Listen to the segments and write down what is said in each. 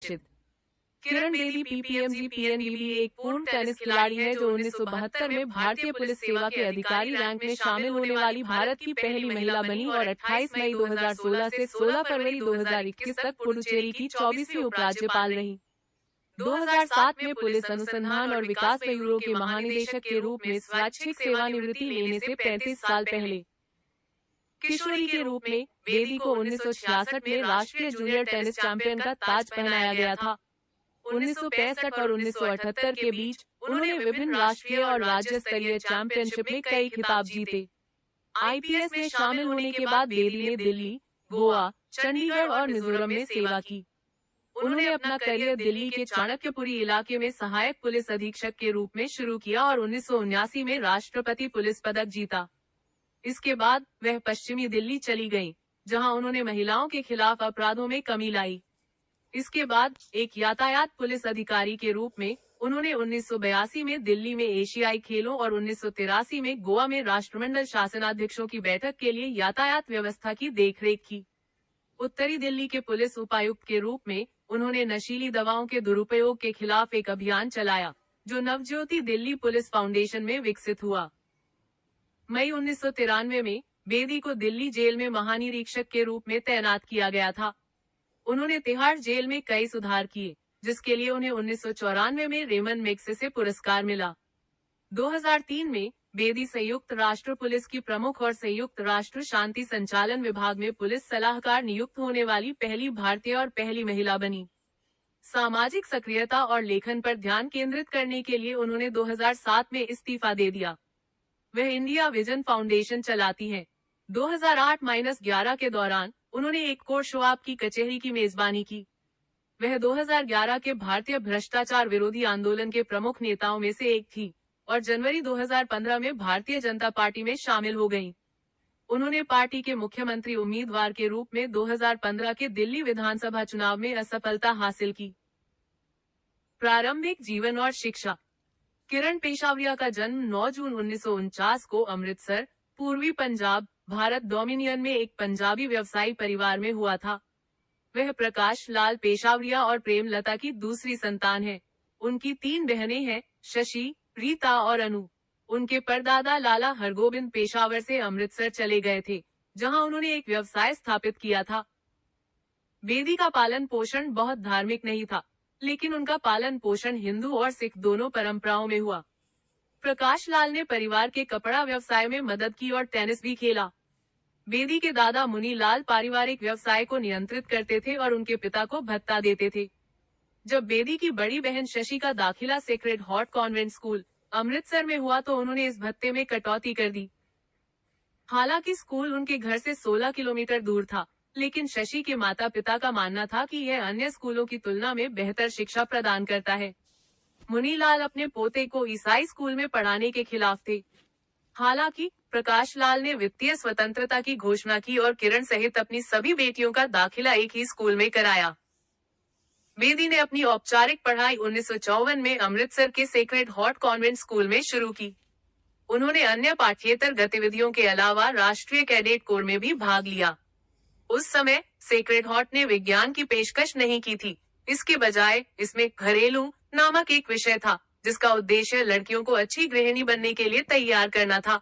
किरण बेदी पीपीएमजी पीएनबीबी एक पूर्ण टेनिस खिलाड़ी है जो 1972 में भारतीय पुलिस सेवा के अधिकारी रैंक में शामिल होने वाली भारत की पहली महिला बनी और 28 मई 2016 से 16 फरवरी 2021 तक पुडुचेरी की 24वीं उपराज्यपाल रही। 2007 में पुलिस अनुसंधान और विकास ब्यूरो के महानिदेशक के रूप में स्वैच्छिक सेवानिवृत्ति लेने से 35 साल पहले किशोरी के रूप में बेदी को 1966 में राष्ट्रीय जूनियर टेनिस चैंपियन का ताज पहनाया गया था। 1965 और 1978 के बीच उन्होंने विभिन्न राष्ट्रीय और राज्य स्तरीय चैंपियनशिप में कई खिताब जीते। आईपीएस में शामिल होने के बाद बेदी ने दिल्ली, गोवा, चंडीगढ़ और मिजोरम में सेवा की। उन्होंने अपना करियर दिल्ली के चाणक्यपुरी इलाके में सहायक पुलिस अधीक्षक के रूप में शुरू किया और 1979 में राष्ट्रपति पुलिस पदक जीता। इसके बाद वह पश्चिमी दिल्ली चली गईं, जहां उन्होंने महिलाओं के खिलाफ अपराधों में कमी लाई। इसके बाद एक यातायात पुलिस अधिकारी के रूप में उन्होंने 1982 में दिल्ली में एशियाई खेलों और 1983 में गोवा में राष्ट्रमंडल शासनाध्यक्षों की बैठक के लिए यातायात व्यवस्था की देखरेख की। उत्तरी दिल्ली के पुलिस उपायुक्त के रूप में उन्होंने नशीली दवाओं के दुरुपयोग के खिलाफ एक अभियान चलाया, जो नवज्योति दिल्ली पुलिस फाउंडेशन में विकसित हुआ। मई 1993 में बेदी को दिल्ली जेल में महानिरीक्षक के रूप में तैनात किया गया था। उन्होंने तिहाड़ जेल में कई सुधार किए, जिसके लिए उन्हें 1994 में रेमन मैग्सेसे पुरस्कार मिला। 2003 में बेदी संयुक्त राष्ट्र पुलिस की प्रमुख और संयुक्त राष्ट्र शांति संचालन विभाग में पुलिस सलाहकार नियुक्त होने वाली पहली भारतीय और पहली महिला बनी। सामाजिक सक्रियता और लेखन पर ध्यान केंद्रित करने के लिए उन्होंने 2007 में इस्तीफा दे दिया। वह इंडिया विजन फाउंडेशन चलाती है। 2008-11 के दौरान उन्होंने एक कोर शो आपकी कचहरी की मेजबानी की। वह 2011 के भारतीय भ्रष्टाचार विरोधी आंदोलन के प्रमुख नेताओं में से एक थी और जनवरी 2015 में भारतीय जनता पार्टी में शामिल हो गईं। उन्होंने पार्टी के मुख्यमंत्री उम्मीदवार के रूप में 2015 के दिल्ली विधानसभा चुनाव में असफलता हासिल की। प्रारंभिक जीवन और शिक्षा। किरण पेशावरिया का जन्म 9 जून 1949 को अमृतसर, पूर्वी पंजाब, भारत डोमिनियन में एक पंजाबी व्यवसायी परिवार में हुआ था। वह प्रकाश लाल पेशावरिया और प्रेमलता की दूसरी संतान है। उनकी 3 बहनें हैं, शशि, रीता और अनु। उनके परदादा लाला हरगोबिंद पेशावर से अमृतसर चले गए थे, जहां उन्होंने एक व्यवसाय स्थापित किया था। बेदी का पालन पोषण बहुत धार्मिक नहीं था, लेकिन उनका पालन पोषण हिंदू और सिख दोनों परंपराओं में हुआ। प्रकाश लाल ने परिवार के कपड़ा व्यवसाय में मदद की और टेनिस भी खेला। बेदी के दादा मुनी लाल पारिवारिक व्यवसाय को नियंत्रित करते थे और उनके पिता को भत्ता देते थे। जब बेदी की बड़ी बहन शशि का दाखिला sacred heart convent school, Amritsar में हुआ तो उन्होंने इस भत्ते में कटौती कर दी। हालांकि स्कूल उनके घर से 16 किलोमीटर दूर था, लेकिन शशि के माता पिता का मानना था कि यह अन्य स्कूलों की तुलना में बेहतर शिक्षा प्रदान करता है। मुनीलाल अपने पोते को ईसाई स्कूल में पढ़ाने के खिलाफ थे। हालांकि प्रकाश लाल ने वित्तीय स्वतंत्रता की घोषणा की और किरण सहित अपनी सभी बेटियों का दाखिला एक ही स्कूल में कराया। बेदी ने अपनी औपचारिक पढ़ाई 1954 में अमृतसर के सेक्रेड हार्ट कॉन्वेंट स्कूल में शुरू की। उन्होंने अन्य पाठ्येतर गतिविधियों के अलावा राष्ट्रीय कैडेट कोर में भी भाग लिया। उस समय सेक्रेड हार्ट ने विज्ञान की पेशकश नहीं की थी, इसके बजाय इसमें घरेलू नामक एक विषय था, जिसका उद्देश्य लड़कियों को अच्छी गृहिणी बनने के लिए तैयार करना था।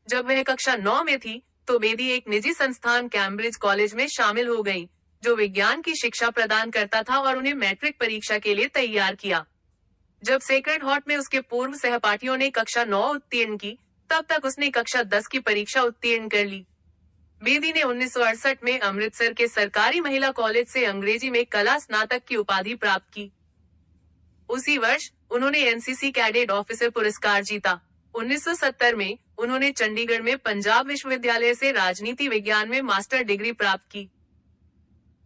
जब वह कक्षा 9 में थी, तो बेदी एक निजी संस्थान कैम्ब्रिज कॉलेज में शामिल हो गई, जो विज्ञान की शिक्षा प्रदान करता था और उन्हें मैट्रिक परीक्षा के लिए तैयार किया। जब सेक्रेड हार्ट में उसके पूर्व सहपाठियों ने कक्षा 9 उत्तीर्ण की, तब तक उसने कक्षा 10 की परीक्षा उत्तीर्ण कर ली। बेदी ने 1968 में अमृतसर के सरकारी महिला कॉलेज से अंग्रेजी में कला स्नातक की उपाधि प्राप्त की। उसी वर्ष उन्होंने एनसीसी कैडेट ऑफिसर पुरस्कार जीता। 1970 में उन्होंने चंडीगढ़ में पंजाब विश्वविद्यालय से राजनीति विज्ञान में मास्टर डिग्री प्राप्त की।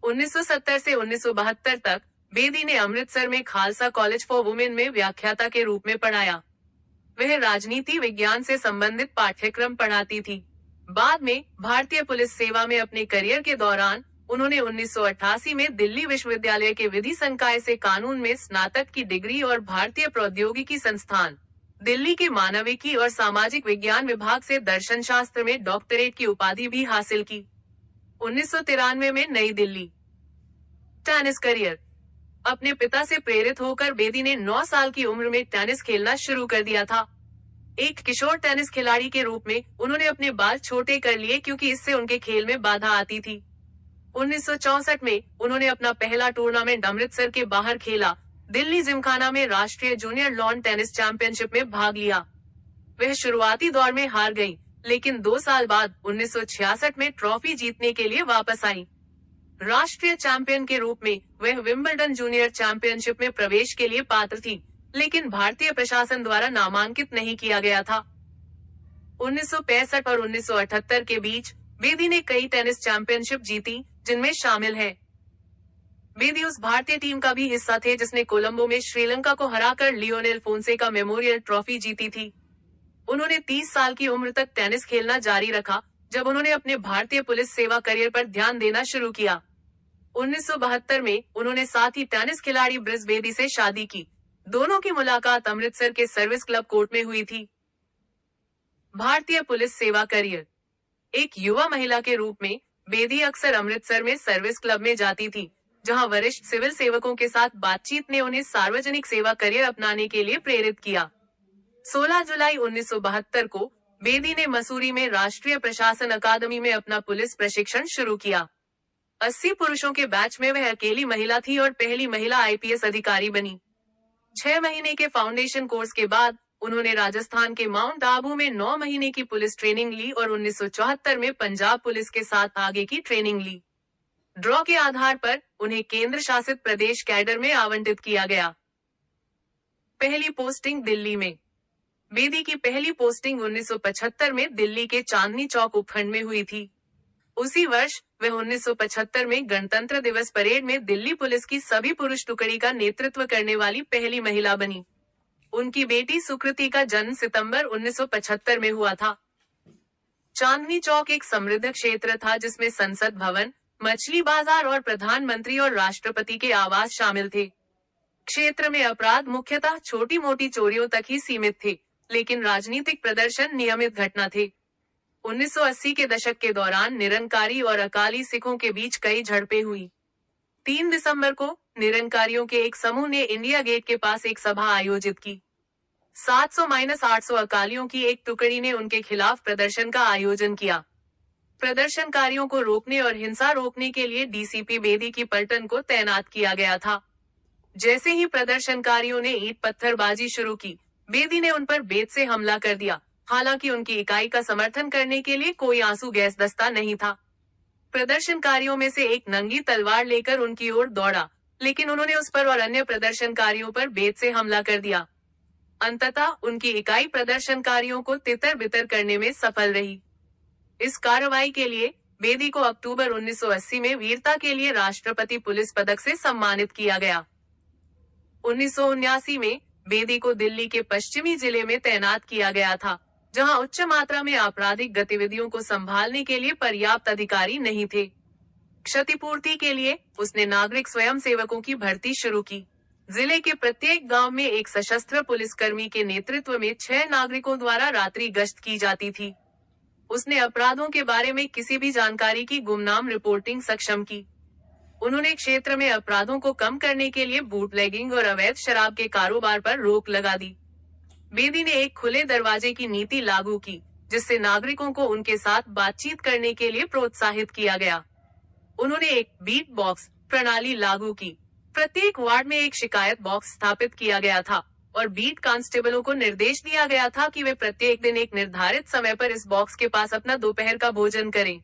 1970 से 1972 तक बेदी ने अमृतसर में खालसा कॉलेज फॉर वुमेन में व्याख्याता के रूप में पढ़ाया। वह राजनीति विज्ञान से संबंधित पाठ्यक्रम पढ़ाती थी। बाद में भारतीय पुलिस सेवा में अपने करियर के दौरान उन्होंने 1988 में दिल्ली विश्वविद्यालय के विधि संकाय से कानून में स्नातक की डिग्री और भारतीय प्रौद्योगिकी संस्थान दिल्ली के मानविकी और सामाजिक विज्ञान विभाग से दर्शन शास्त्र में डॉक्टरेट की उपाधि भी हासिल की। 1993 में नई दिल्ली। Tennis career. अपने पिता से प्रेरित होकर बेदी ने 9 साल की उम्र में टेनिस खेलना शुरू कर दिया था। एक किशोर टेनिस खिलाड़ी के रूप में उन्होंने अपने बाल छोटे कर लिए क्योंकि इससे उनके खेल में बाधा आती थी। 1964 में उन्होंने अपना पहला टूर्नामेंट अमृतसर के बाहर खेला। दिल्ली जिमखाना में राष्ट्रीय जूनियर लॉन टेनिस चैंपियनशिप में भाग लिया। वह शुरुआती दौर में हार गई, लेकिन 2 साल बाद 1966 में ट्रॉफी जीतने के लिए वापस आई। राष्ट्रीय चैंपियन के रूप में वह विंबलडन जूनियर चैंपियनशिप में प्रवेश के लिए पात्र थी, लेकिन भारतीय प्रशासन द्वारा नामांकित नहीं किया गया था। 1965 और 1978 के बीच बेदी ने कई टेनिस चैंपियनशिप जीती, जिनमें शामिल है। बेदी उस भारतीय टीम का भी हिस्सा थे जिसने कोलंबो में श्रीलंका को हराकर लियोनेल फोंसेका मेमोरियल ट्रॉफी जीती थी। उन्होंने 30 साल की उम्र तक टेनिस खेलना जारी रखा, जब उन्होंने अपने भारतीय पुलिस सेवा करियर पर ध्यान देना शुरू किया। 1972 में उन्होंने साथी टेनिस खिलाड़ी ब्रिज बेदी से शादी की। दोनों की मुलाकात अमृतसर के सर्विस क्लब कोर्ट में हुई थी। भारतीय पुलिस सेवा करियर। एक युवा महिला के रूप में बेदी अक्सर अमृतसर में सर्विस क्लब में जाती थी, जहां वरिष्ठ सिविल सेवकों के साथ बातचीत ने उन्हें सार्वजनिक सेवा करियर अपनाने के लिए प्रेरित किया। 16 जुलाई 1972 को बेदी ने मसूरी में राष्ट्रीय प्रशासन अकादमी में अपना पुलिस प्रशिक्षण शुरू किया। 80 पुरुषों के बैच में वह अकेली महिला थी और पहली महिला आईपीएस अधिकारी बनी। 6 महीने के फाउंडेशन कोर्स के बाद उन्होंने राजस्थान के माउंट आबू में 9 महीने की पुलिस ट्रेनिंग ली और 1974 में पंजाब पुलिस के साथ आगे की ट्रेनिंग ली। ड्रॉ के आधार पर उन्हें केंद्र शासित प्रदेश कैडर में आवंटित किया गया। पहली पोस्टिंग दिल्ली में। बेदी की पहली पोस्टिंग 1975 में दिल्ली के चांदनी चौक उपखंड में हुई थी। उसी वर्ष वह 1975 में गणतंत्र दिवस परेड में दिल्ली पुलिस की सभी पुरुष टुकड़ी का नेतृत्व करने वाली पहली महिला बनी। उनकी बेटी सुकृति का जन्म सितंबर 1975 में हुआ था। चांदनी चौक एक समृद्ध क्षेत्र था जिसमें संसद भवन, मछली बाजार और प्रधानमंत्री और राष्ट्रपति के आवास शामिल थे। क्षेत्र में अपराध मुख्यतः छोटी मोटी चोरियों तक ही सीमित थे, लेकिन राजनीतिक प्रदर्शन नियमित घटना थे। 1980 के दशक के दौरान निरंकारी और अकाली सिखों के बीच कई झड़पें हुई। 3 दिसंबर को निरंकारियों के एक समूह ने इंडिया गेट के पास एक सभा आयोजित की। 700-800 अकालियों की एक टुकड़ी ने उनके खिलाफ प्रदर्शन का आयोजन किया। प्रदर्शनकारियों को रोकने और हिंसा रोकने के लिए डीसीपी बेदी की पलटन को तैनात किया गया था। जैसे ही प्रदर्शनकारियों ने ईंट पत्थरबाजी शुरू की, बेदी ने उन पर बेत से हमला कर दिया। हालांकि उनकी इकाई का समर्थन करने के लिए कोई आंसू गैस दस्ता नहीं था। प्रदर्शनकारियों में से एक नंगी तलवार लेकर उनकी ओर दौड़ा, लेकिन उन्होंने उस पर और अन्य प्रदर्शनकारियों पर बेत से हमला कर दिया। अंततः उनकी इकाई प्रदर्शनकारियों को तितर बितर करने में सफल रही। इस कार्रवाई के लिए बेदी को अक्टूबर 1980 में वीरता के लिए राष्ट्रपति पुलिस पदक से सम्मानित किया गया। 1979 में बेदी को दिल्ली के पश्चिमी जिले में तैनात किया गया था, जहां उच्च मात्रा में आपराधिक गतिविधियों को संभालने के लिए पर्याप्त अधिकारी नहीं थे। क्षतिपूर्ति के लिए उसने नागरिक स्वयंसेवकों की भर्ती शुरू की। जिले के प्रत्येक गांव में एक सशस्त्र पुलिसकर्मी के नेतृत्व में 6 नागरिकों द्वारा रात्रि गश्त की जाती थी। उसने अपराधों के बारे में किसी भी जानकारी की गुमनाम रिपोर्टिंग सक्षम की। उन्होंने क्षेत्र में अपराधों को कम करने के लिए बूटलेगिंग और अवैध शराब के कारोबार पर रोक लगा दी। बेदी ने एक खुले दरवाजे की नीति लागू की, जिससे नागरिकों को उनके साथ बातचीत करने के लिए प्रोत्साहित किया गया। उन्होंने एक बीट बॉक्स प्रणाली लागू की। प्रत्येक वार्ड में एक शिकायत बॉक्स स्थापित किया गया था और बीट कांस्टेबलों को निर्देश दिया गया था कि वे प्रत्येक दिन एक निर्धारित समय पर इस बॉक्स के पास अपना दोपहर का भोजन करें।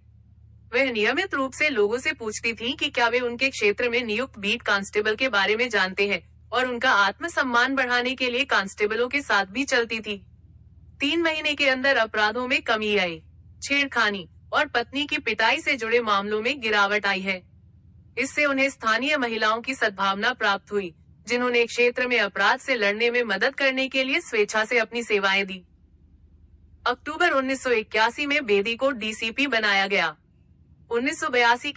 वह नियमित रूप से लोगों से पूछती थी कि क्या वे उनके क्षेत्र में नियुक्त बीट कांस्टेबल के बारे में जानते हैं, और उनका आत्मसम्मान बढ़ाने के लिए कांस्टेबलों के साथ भी चलती थी। 3 महीने के अंदर अपराधों में कमी आई। छेड़खानी और पत्नी की पिटाई से जुड़े मामलों में गिरावट आई है। इससे उन्हें स्थानीय महिलाओं की सद्भावना प्राप्त हुई, जिन्होंने क्षेत्र में अपराध से लड़ने में मदद करने के लिए स्वेच्छा से अपनी सेवाएं दी। अक्टूबर 1981 में बेदी को डीसीपी बनाया गया। 1982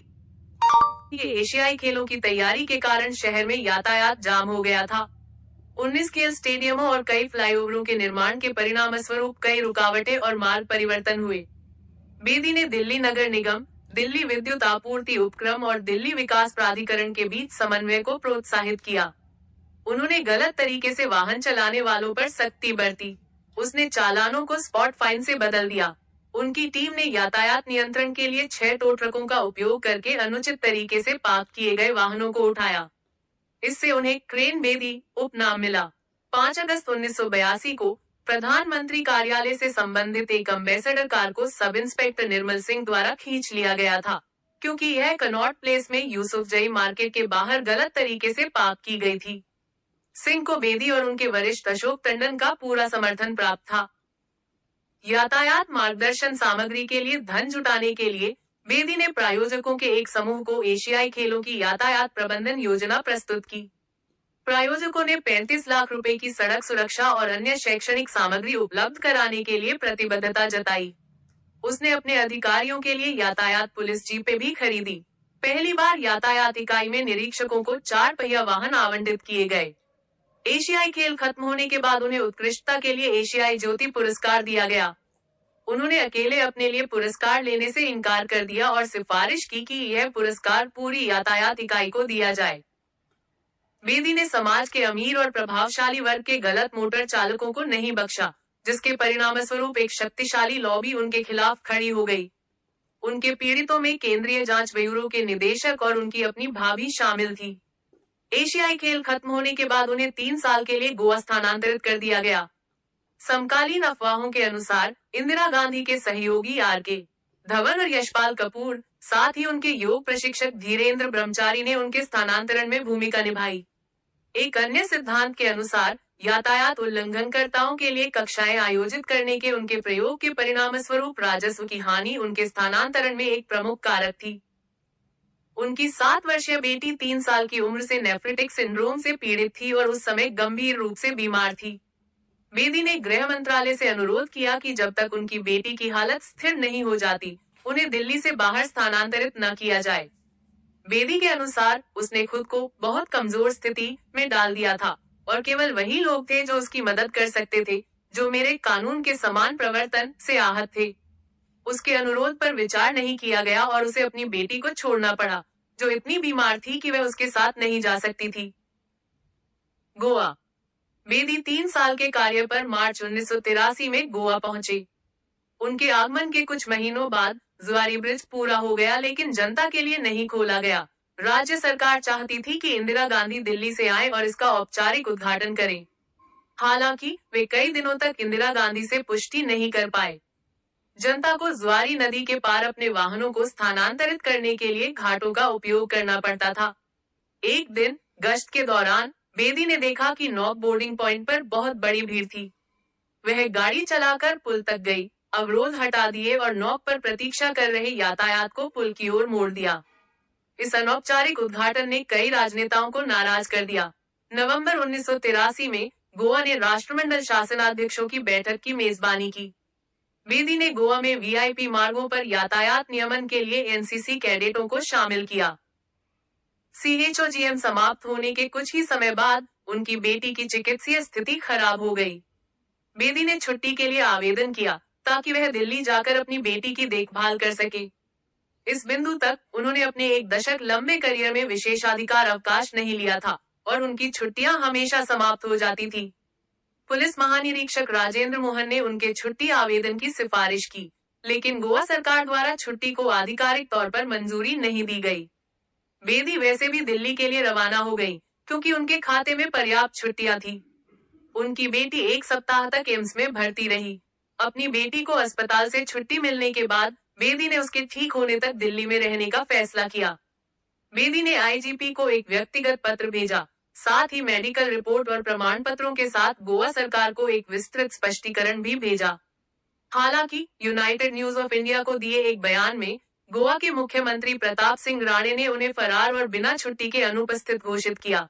के एशियाई खेलों की तैयारी के कारण शहर में यातायात जाम हो गया था। 19 खेल स्टेडियमों और कई फ्लाईओवरों के निर्माण के परिणामस्वरूप कई रुकावटें और मार्ग परिवर्तन हुए। बेदी ने दिल्ली नगर निगम, दिल्ली विद्युत आपूर्ति उपक्रम और दिल्ली विकास प्राधिकरण के बीच समन्वय को प्रोत्साहित किया। उन्होंने गलत तरीके से वाहन चलाने वालों पर सख्ती बरती। उसने चालानों को स्पॉट फाइन से बदल दिया। उनकी टीम ने यातायात नियंत्रण के लिए 6 टो ट्रकों का उपयोग करके अनुचित तरीके से पार्क किए गए वाहनों को उठाया। इससे उन्हें क्रेन बेदी उपनाम मिला। 5 अगस्त 1982 को प्रधानमंत्री कार्यालय से संबंधित एक एम्बेसडर कार को सब इंस्पेक्टर निर्मल सिंह द्वारा खींच लिया गया था, क्योंकि यह कनॉट प्लेस में यूसुफजई मार्केट के बाहर गलत तरीके से पार्क की गई थी। सिंह को बेदी और उनके वरिष्ठ अशोक टंडन का पूरा समर्थन प्राप्त था। यातायात मार्गदर्शन सामग्री के लिए धन जुटाने के लिए बेदी ने प्रायोजकों के एक समूह को एशियाई खेलों की यातायात प्रबंधन योजना प्रस्तुत की। प्रायोजकों ने 35 लाख रुपए की सड़क सुरक्षा और अन्य शैक्षणिक सामग्री उपलब्ध कराने के लिए प्रतिबद्धता जताई। उसने अपने अधिकारियों के लिए यातायात पुलिस जीपें भी खरीदी। पहली बार यातायात इकाई में निरीक्षकों को 4 पहिया वाहन आवंटित किए गए। एशियाई खेल खत्म होने के बाद उन्हें उत्कृष्टता के लिए एशियाई ज्योति पुरस्कार दिया गया। उन्होंने अकेले अपने लिए पुरस्कार लेने से इनकार कर दिया और सिफारिश की कि यह पुरस्कार पूरी यातायात इकाई को दिया जाए। बेदी ने समाज के अमीर और प्रभावशाली वर्ग के गलत मोटर चालकों को नहीं बख्शा, जिसके परिणामस्वरूप एक शक्तिशाली लॉबी उनके खिलाफ खड़ी हो गई। उनके पीड़ितों में केंद्रीय जांच ब्यूरो के निदेशक और उनकी अपनी भाभी शामिल थी। एशियाई खेल खत्म होने के बाद उन्हें 3 साल के लिए गोवा स्थानांतरित कर दिया गया। समकालीन अफवाहों के अनुसार इंदिरा गांधी के सहयोगी आर.के. धवन और यशपाल कपूर, साथ ही उनके योग प्रशिक्षक धीरेन्द्र ब्रह्मचारी ने उनके स्थानांतरण में भूमिका निभाई। एक अन्य सिद्धांत के अनुसार यातायात उल्लंघनकर्ताओं के लिए कक्षाएं आयोजित करने के उनके प्रयोग के परिणामस्वरूप राजस्व की हानि उनके स्थानांतरण में एक प्रमुख कारक थी। उनकी 7 वर्षीय बेटी 3 साल की उम्र से नेफ्रिटिक सिंड्रोम से पीड़ित थी और उस समय गंभीर रूप से बीमार थी। बेदी ने गृह मंत्रालय से अनुरोध किया कि जब तक उनकी बेटी की हालत स्थिर नहीं हो जाती, उन्हें दिल्ली से बाहर स्थानांतरित न किया जाए। बेदी के अनुसार उसने खुद को बहुत कमजोर स्थिति में डाल दिया था और केवल वही लोग थे जो उसकी मदद कर सकते थे, जो मेरे कानून के समान प्रवर्तन से आहत थे। उसके अनुरोध पर विचार नहीं किया गया और उसे अपनी बेटी को छोड़ना पड़ा, जो इतनी बीमार थी कि वह उसके साथ नहीं जा सकती थी। गोवा। बेदी 3 साल के कार्य पर मार्च 1983 में गोवा पहुंचे। उनके आगमन के कुछ महीनों बाद जुआरी ब्रिज पूरा हो गया, लेकिन जनता के लिए नहीं खोला गया। राज्य सरकार चाहती थी कि इंदिरा गांधी दिल्ली से आए और इसका औपचारिक उद्घाटन करें। हालांकि वे कई दिनों तक इंदिरा गांधी से पुष्टि नहीं कर पाए। जनता को जुआरी नदी के पार अपने वाहनों को स्थानांतरित करने के लिए घाटों का उपयोग करना पड़ता था। एक दिन गश्त के दौरान बेदी ने देखा कि नॉक बोर्डिंग पॉइंट पर बहुत बड़ी भीड़ थी। वह गाड़ी चलाकर पुल तक गई, अवरोध हटा दिए और नॉक पर प्रतीक्षा कर रहे यातायात को पुल की ओर मोड़ दिया। इस अनौपचारिक उद्घाटन ने कई राजनेताओं को नाराज कर दिया। नवंबर 1983 में गोवा ने राष्ट्रमंडल शासनाध्यक्षों की बैठक की मेजबानी की। बेदी ने गोवा में वीआईपी मार्गों पर यातायात नियमन के लिए एनसीसी कैडेटों को शामिल किया। सीएचओजीएम समाप्त होने के कुछ ही समय बाद उनकी बेटी की चिकित्सीय स्थिति खराब हो गई। बेदी ने छुट्टी के लिए आवेदन किया ताकि वह दिल्ली जाकर अपनी बेटी की देखभाल कर सके। इस बिंदु तक उन्होंने अपने 1 दशक लंबे करियर में विशेषाधिकार अवकाश नहीं लिया था और उनकी छुट्टियां हमेशा समाप्त हो जाती थी। पुलिस महानिरीक्षक राजेंद्र मोहन ने उनके छुट्टी आवेदन की सिफारिश की, लेकिन गोवा सरकार द्वारा छुट्टी को आधिकारिक तौर पर मंजूरी नहीं दी गई। बेदी वैसे भी दिल्ली के लिए रवाना हो गई, क्योंकि उनके खाते में पर्याप्त छुट्टियां थी। उनकी बेटी 1 सप्ताह तक एम्स में भर्ती रही। अपनी बेटी को अस्पताल से छुट्टी मिलने के बाद बेदी ने उसके ठीक होने तक दिल्ली में रहने का फैसला किया। बेदी ने आईजीपी को एक व्यक्तिगत पत्र भेजा, साथ ही मेडिकल रिपोर्ट और प्रमाण पत्रों के साथ गोवा सरकार को एक विस्तृत स्पष्टीकरण भी भेजा। हालांकि यूनाइटेड न्यूज ऑफ इंडिया को दिए एक बयान में गोवा के मुख्यमंत्री प्रताप सिंह राणे ने उन्हें फरार और बिना छुट्टी के अनुपस्थित घोषित किया।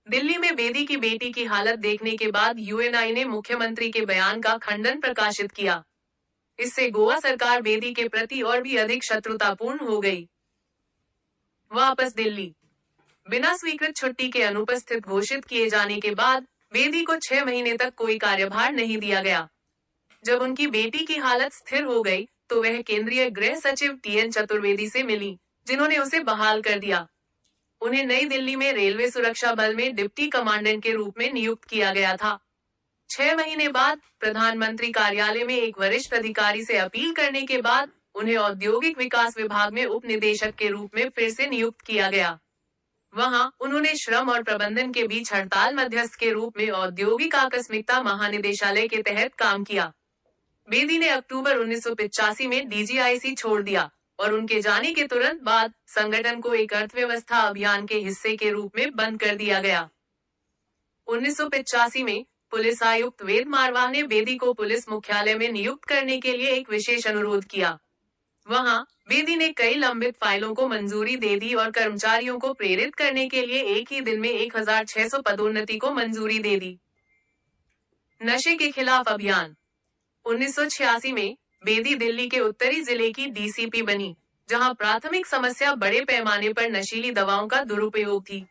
दिल्ली में बेदी की बेटी की हालत देखने के बाद यूएनआई ने मुख्यमंत्री के बयान का खंडन प्रकाशित किया। इससे गोवा सरकार बेदी के प्रति और भी अधिक शत्रुतापूर्ण हो गई। वापस दिल्ली। बिना स्वीकृत छुट्टी के अनुपस्थित घोषित किए जाने के बाद बेदी को 6 महीने तक कोई कार्यभार नहीं दिया गया। जब उनकी बेटी की हालत स्थिर हो गई तो वह केंद्रीय गृह सचिव TN चतुर्वेदी से मिली, जिन्होंने उसे बहाल कर दिया। उन्हें नई दिल्ली में रेलवे सुरक्षा बल में डिप्टी कमांडेंट के रूप में नियुक्त किया गया था। 6 महीने बाद प्रधानमंत्री कार्यालय में एक वरिष्ठ अधिकारी से अपील करने के बाद उन्हें औद्योगिक विकास विभाग में उप निदेशक के रूप में फिर से नियुक्त किया गया। वहां उन्होंने श्रम और प्रबंधन के बीच हड़ताल मध्यस्थ के रूप में औद्योगिक आकस्मिकता महानिदेशालय के तहत काम किया। बेदी ने अक्टूबर 1985 में DGIC छोड़ दिया और उनके जाने के तुरंत बाद संगठन को एक अर्थव्यवस्था अभियान के हिस्से के रूप में बंद कर दिया गया। 1985 में पुलिस आयुक्त वेद मारवाह ने बेदी को पुलिस मुख्यालय में नियुक्त करने के लिए एक विशेष अनुरोध किया। वहां बेदी ने कई लंबित फाइलों को मंजूरी दे दी और कर्मचारियों को प्रेरित करने के लिए एक ही दिन में 1600 पदोन्नति को मंजूरी दे दी। नशे के खिलाफ अभियान। 1986 में बेदी दिल्ली के उत्तरी जिले की DCP बनी, जहां प्राथमिक समस्या बड़े पैमाने पर नशीली दवाओं का दुरुपयोग थी।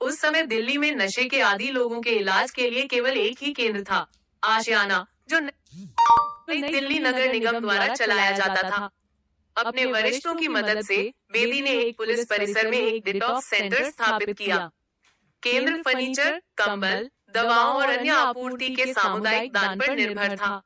उस समय दिल्ली में नशे के आदी लोगों के इलाज के लिए केवल एक ही केंद्र था, आशियाना, जो नई दिल्ली नगर निगम द्वारा चलाया जाता था। अपने वरिष्ठों की मदद से बेदी ने एक पुलिस परिसर में एक डिटॉक्स सेंटर स्थापित किया। केंद्र फर्नीचर, कंबल, दवाओं और अन्य आपूर्ति के सामुदायिक दान पर निर्भर था।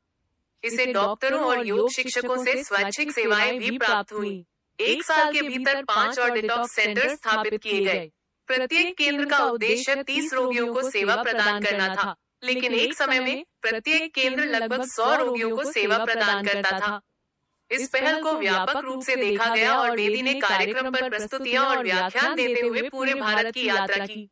इसे डॉक्टरों और योग शिक्षकों से स्वैच्छिक सेवाएं भी प्राप्त हुई। 1 साल के भीतर 5 और डिटॉक्स सेंटर स्थापित किए गए। प्रत्येक केंद्र का उद्देश्य 30 रोगियों को सेवा प्रदान करना था, लेकिन एक समय में प्रत्येक केंद्र लगभग 100 रोगियों को सेवा प्रदान करता था। इस पहल को व्यापक रूप से देखा गया और बेदी ने कार्यक्रम पर प्रस्तुतियां और व्याख्यान देते हुए पूरे भारत की यात्रा की।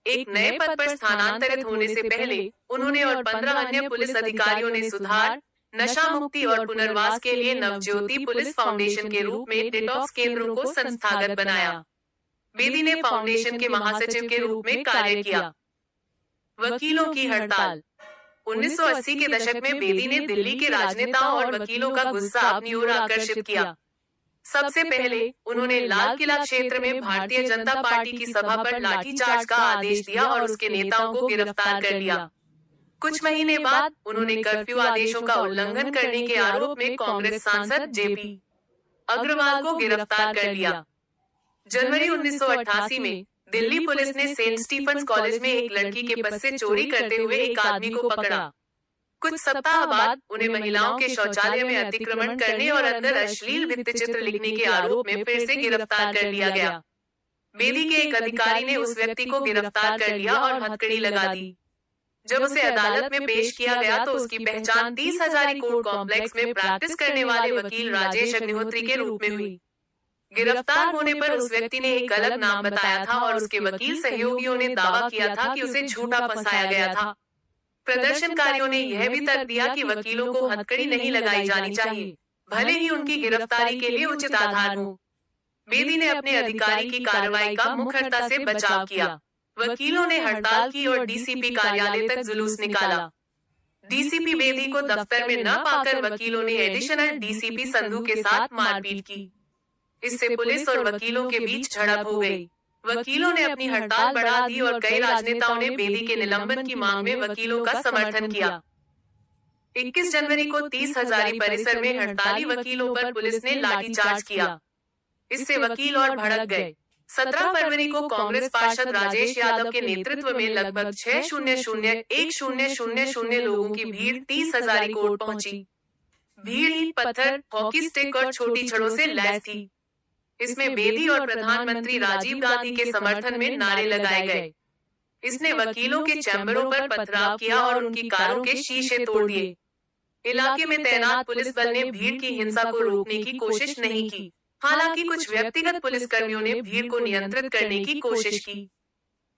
एक नए पद पर स्थानांतरित होने से पहले उन्होंने और 15 अन्य पुलिस अधिकारियों ने सुधार, नशा मुक्ति और पुनर्वास के लिए नवज्योति पुलिस फाउंडेशन के रूप में डिटॉक्स केंद्रों को संस्थागत बनाया। बेदी ने फाउंडेशन के महासचिव के रूप में कार्य किया। वकीलों की हड़ताल। 1980 के दशक में बेदी ने दिल्ली के राजनेताओं और वकीलों का गुस्सा अपनी ओर आकर्षित किया। सबसे पहले उन्होंने लाल किला क्षेत्र में भारतीय जनता पार्टी की सभा पर लाठीचार्ज का आदेश दिया और उसके नेताओं को गिरफ्तार कर लिया। कुछ महीने बाद उन्होंने कर्फ्यू आदेशों का उल्लंघन करने के आरोप में कांग्रेस सांसद JP अग्रवाल को गिरफ्तार कर लिया। जनवरी 1988 में दिल्ली पुलिस ने सेंट स्टीफन्स कॉलेज में एक लड़की के बस से चोरी करते हुए एक आदमी को पकड़ा। कुछ सप्ताह बाद उन्हें महिलाओं के शौचालय में अतिक्रमण करने और अंदर अश्लील भित्तिचित्र लिखने के आरोप में फिर से गिरफ्तार कर लिया गया। बेदी के एक अधिकारी ने उस व्यक्ति को गिरफ्तार कर लिया और हथकड़ी लगा दी। जब उसे अदालत में पेश किया गया तो उसकी पहचान 30 हजारी कोर्ट कॉम्प्लेक्स में प्रैक्टिस करने वाले वकील राजेश अग्निहोत्री के रूप में हुई। गिरफ्तार होने पर उस व्यक्ति ने एक अलग नाम बताया था और उसके वकील सहयोगियों ने दावा किया था कि उसे झूठा फंसाया गया था। प्रदर्शनकारियों ने यह भी तर्क दिया कि वकीलों को हथकड़ी नहीं लगाई जानी चाहिए, भले ही उनकी गिरफ्तारी के लिए उचित आधार हो। बेदी ने अपने अधिकारी की कार्रवाई का मुखरता से बचाव किया। वकीलों ने हड़ताल की और DCP कार्यालय तक जुलूस निकाला। DCP बेदी को दफ्तर में न पाकर वकीलों ने एडिशनल DCP संधू के साथ मारपीट की। इससे पुलिस और वकीलों के बीच झड़प हो गई। वकीलों ने अपनी हड़ताल बढ़ा दी और कई राजनेताओं ने बेदी के निलंबन की मांग में वकीलों का समर्थन किया। 21 जनवरी को 30 हजारी परिसर में हड़ताली वकीलों पर पुलिस ने लाठीचार्ज किया। इससे वकील और भड़क गए। 17 फरवरी को कांग्रेस पार्षद राजेश यादव के नेतृत्व में लगभग 6,000 लोगों की भीड़ 30 हजारी कोर्ट पहुंची। भीड़ ईंट, पत्थर, हॉकी स्टिक और छोटी छड़ों से लैस थी। इसमें बेदी और प्रधानमंत्री राजीव गांधी के समर्थन में नारे लगाए गए। इसने वकीलों के चैम्बरों पर पथराव किया और उनकी कारों के शीशे तोड़ दिए। इलाके में तैनात पुलिस बल ने भीड़ की हिंसा को रोकने की कोशिश नहीं की। हालांकि कुछ व्यक्तिगत पुलिसकर्मियों ने भीड़ को नियंत्रित करने की कोशिश की।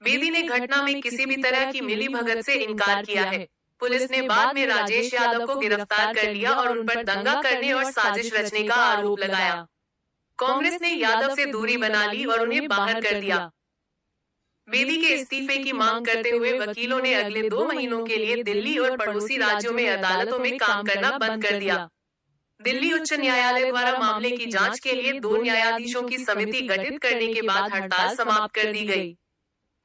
बेदी ने घटना में किसी भी तरह की मिलीभगत से इनकार किया है। पुलिस ने बाद में राजेश यादव को गिरफ्तार कर लिया और उन पर दंगा करने और साजिश रचने का आरोप लगाया। कांग्रेस ने यादव से दूरी बना ली और उन्हें बाहर कर दिया। बेदी के इस्तीफे की मांग करते हुए वकीलों ने अगले 2 महीनों के लिए दिल्ली और पड़ोसी राज्यों में अदालतों में काम करना बंद कर दिया। दिल्ली उच्च न्यायालय द्वारा मामले की जांच के लिए 2 न्यायाधीशों की समिति गठित करने के बाद हड़ताल समाप्त कर दी गई।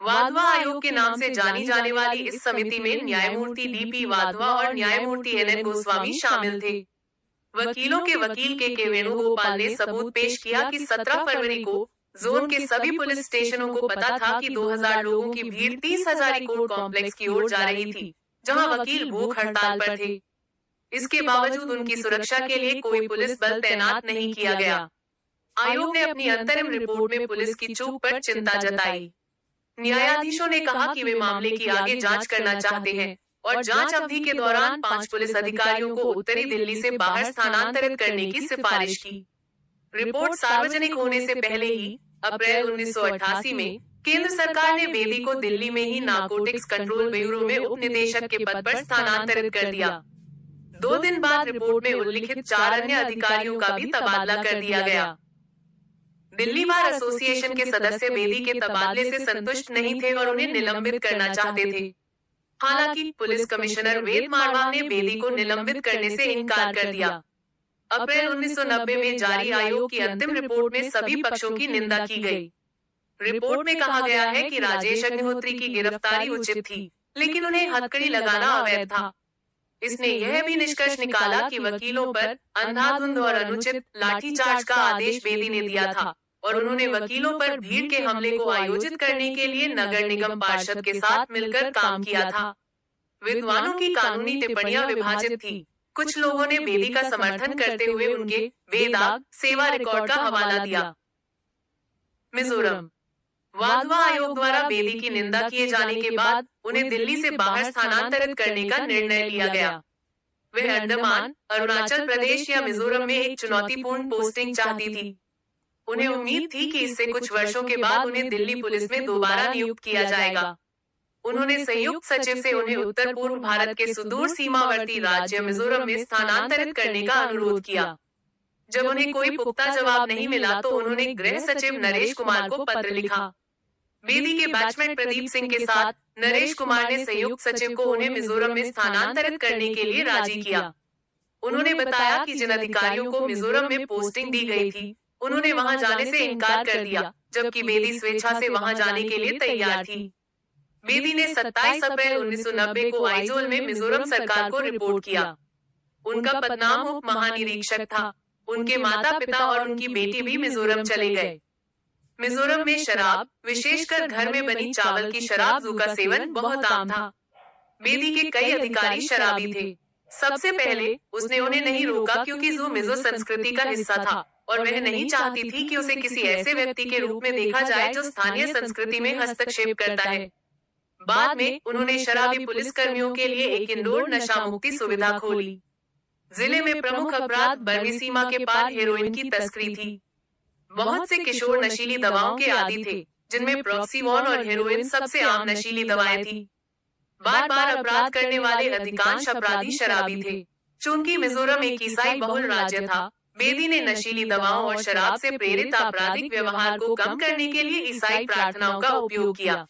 वाधवा आयोग के नाम से जानी जाने वाली इस समिति में न्यायमूर्ति DP वाधवा और न्यायमूर्ति NN गोस्वामी शामिल थे। वकीलों के वकील के वेणुगोपाल ने सबूत पेश किया कि 17 फरवरी को जोन के सभी पुलिस स्टेशनों को पता था कि 2000 लोगों की भीड़ 30,000 कोर्ट कॉम्प्लेक्स की ओर जा रही थी, जहां वकील भूख हड़ताल पर थे। इसके बावजूद उनकी सुरक्षा के लिए कोई पुलिस बल तैनात नहीं किया गया। आयोग ने अपनी अंतरिम रिपोर्ट में पुलिस की चूक पर चिंता जताई। न्यायाधीशों ने कहा कि वे मामले की आगे जांच करना चाहते हैं और जांच अवधि के दौरान 5 पुलिस अधिकारियों को उत्तरी दिल्ली से बाहर स्थानांतरित करने की सिफारिश की। रिपोर्ट सार्वजनिक होने से पहले ही अप्रैल 1988 में केंद्र सरकार ने बेदी को दिल्ली में ही नारकोटिक्स कंट्रोल ब्यूरो में उप निदेशक के पद पर स्थानांतरित कर दिया। 2 दिन बाद रिपोर्ट में उल्लिखित 4 अन्य अधिकारियों का भी तबादला कर दिया गया। दिल्ली बार एसोसिएशन के सदस्य बेदी के तबादले से संतुष्ट नहीं थे और उन्हें निलंबित करना चाहते थे। हालांकि पुलिस कमिश्नर वेद मारवाह ने बेदी को निलंबित करने से इनकार कर दिया। अप्रैल 1990 में जारी आयोग की अंतिम रिपोर्ट में सभी पक्षों की निंदा की गई। रिपोर्ट में कहा गया है कि राजेश अग्निहोत्री की गिरफ्तारी उचित थी, लेकिन उन्हें हथकड़ी लगाना अवैध था। इसने यह भी निष्कर्ष निकाला कि वकीलों पर अंधाधुंध और अनुचित लाठीचार्ज का आदेश बेदी ने दिया था और उन्होंने वकीलों पर भीड़ के हमले को आयोजित करने के लिए नगर निगम पार्षद के साथ मिलकर काम किया था। विद्वानों की कानूनी टिप्पणियां विभाजित थी। कुछ लोगों ने बेदी का समर्थन करते हुए उनके बेदाग सेवा रिकॉर्ड का हवाला दिया। मिजोरम वाधवा आयोग द्वारा बेदी की निंदा किए जाने के बाद उन्हें दिल्ली से बाहर स्थानांतरित करने का निर्णय लिया गया। वह अंडमान, अरुणाचल प्रदेश या मिजोरम में एक चुनौतीपूर्ण पोस्टिंग चाहती थी। उन्हें उम्मीद थी कि इससे कुछ वर्षों के बाद उन्हें दिल्ली पुलिस में दोबारा नियुक्त किया जाएगा। उन्होंने संयुक्त सचिव से उन्हें उत्तर पूर्व भारत के सुदूर सीमावर्ती राज्य मिजोरम में स्थानांतरित करने का अनुरोध किया। जब उन्हें कोई पुख्ता जवाब नहीं मिला तो उन्होंने गृह सचिव नरेश कुमार को पत्र लिखा। बेदी के बैचमेट प्रदीप सिंह के साथ नरेश कुमार ने संयुक्त सचिव को उन्हें मिजोरम में स्थानांतरित करने के लिए राजी किया। उन्होंने बताया कि जिन अधिकारियों को मिजोरम में पोस्टिंग दी गई थी, उन्होंने वहां जाने से इनकार कर दिया, जबकि बेदी स्वेच्छा से वहां जाने के लिए तैयार थी। बेदी ने 27 अप्रैल 1990 को आइजोल में मिजोरम सरकार को रिपोर्ट किया। उनका पदनाम उप महानिरीक्षक था। उनके माता पिता और उनकी बेटी भी मिजोरम चले गए। मिजोरम में शराब, विशेषकर घर में बनी चावल की शराब जू का सेवन बहुत आम था। बेदी के कई अधिकारी शराबी थे। सबसे पहले उसने उन्हें नहीं रोका क्योंकि जू मिजो संस्कृति का हिस्सा था और वह नहीं चाहती थी कि उसे किसी ऐसे व्यक्ति के रूप में देखा जाए जो स्थानीय संस्कृति में हस्तक्षेप करता है। बाद में उन्होंने शराबी पुलिस कर्मियों के लिए एक इंडोर नशा मुक्ति सुविधा खोली। जिले में प्रमुख अपराध बर्मी सीमा के पार हेरोइन की तस्करी थी। बहुत से किशोर नशीली दवाओं के आदी थे, जिनमें प्रॉक्सीवॉन और हेरोइन सबसे आम नशीली दवाएं थी। बार बार अपराध करने वाले अधिकांश अपराधी शराबी थे। चूंकि मिजोरम एक ईसाई बहुल राज्य था, बेदी ने नशीली दवाओं और शराब से प्रेरित आपराधिक व्यवहार को कम करने के लिए ईसाई प्रार्थनाओं का उपयोग किया।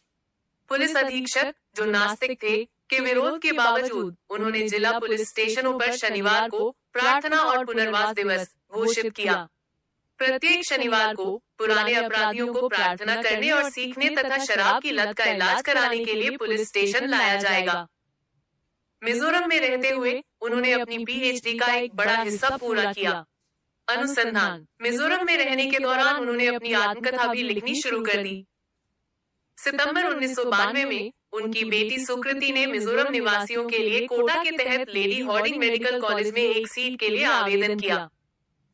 पुलिस अधीक्षक, जो नास्तिक थे, के विरोध के बावजूद उन्होंने जिला पुलिस स्टेशनों पर शनिवार को प्रार्थना और पुनर्वास दिवस घोषित किया। प्रत्येक शनिवार को पुराने अपराधियों को प्रार्थना करने और सीखने तथा शराब की लत का इलाज कराने के लिए पुलिस स्टेशन लाया जाएगा। मिजोरम में रहते हुए उन्होंने अपनी पीएचडी का एक बड़ा हिस्सा पूरा किया। अनुसंधान, मिजोरम में रहने के दौरान उन्होंने अपनी आत्मकथा भी लिखनी शुरू कर दी। सितंबर 1992 में उनकी बेटी सुकृति ने मिजोरम निवासियों के लिए कोटा के तहत लेडी हार्डिंग मेडिकल कॉलेज में एक सीट के लिए आवेदन किया।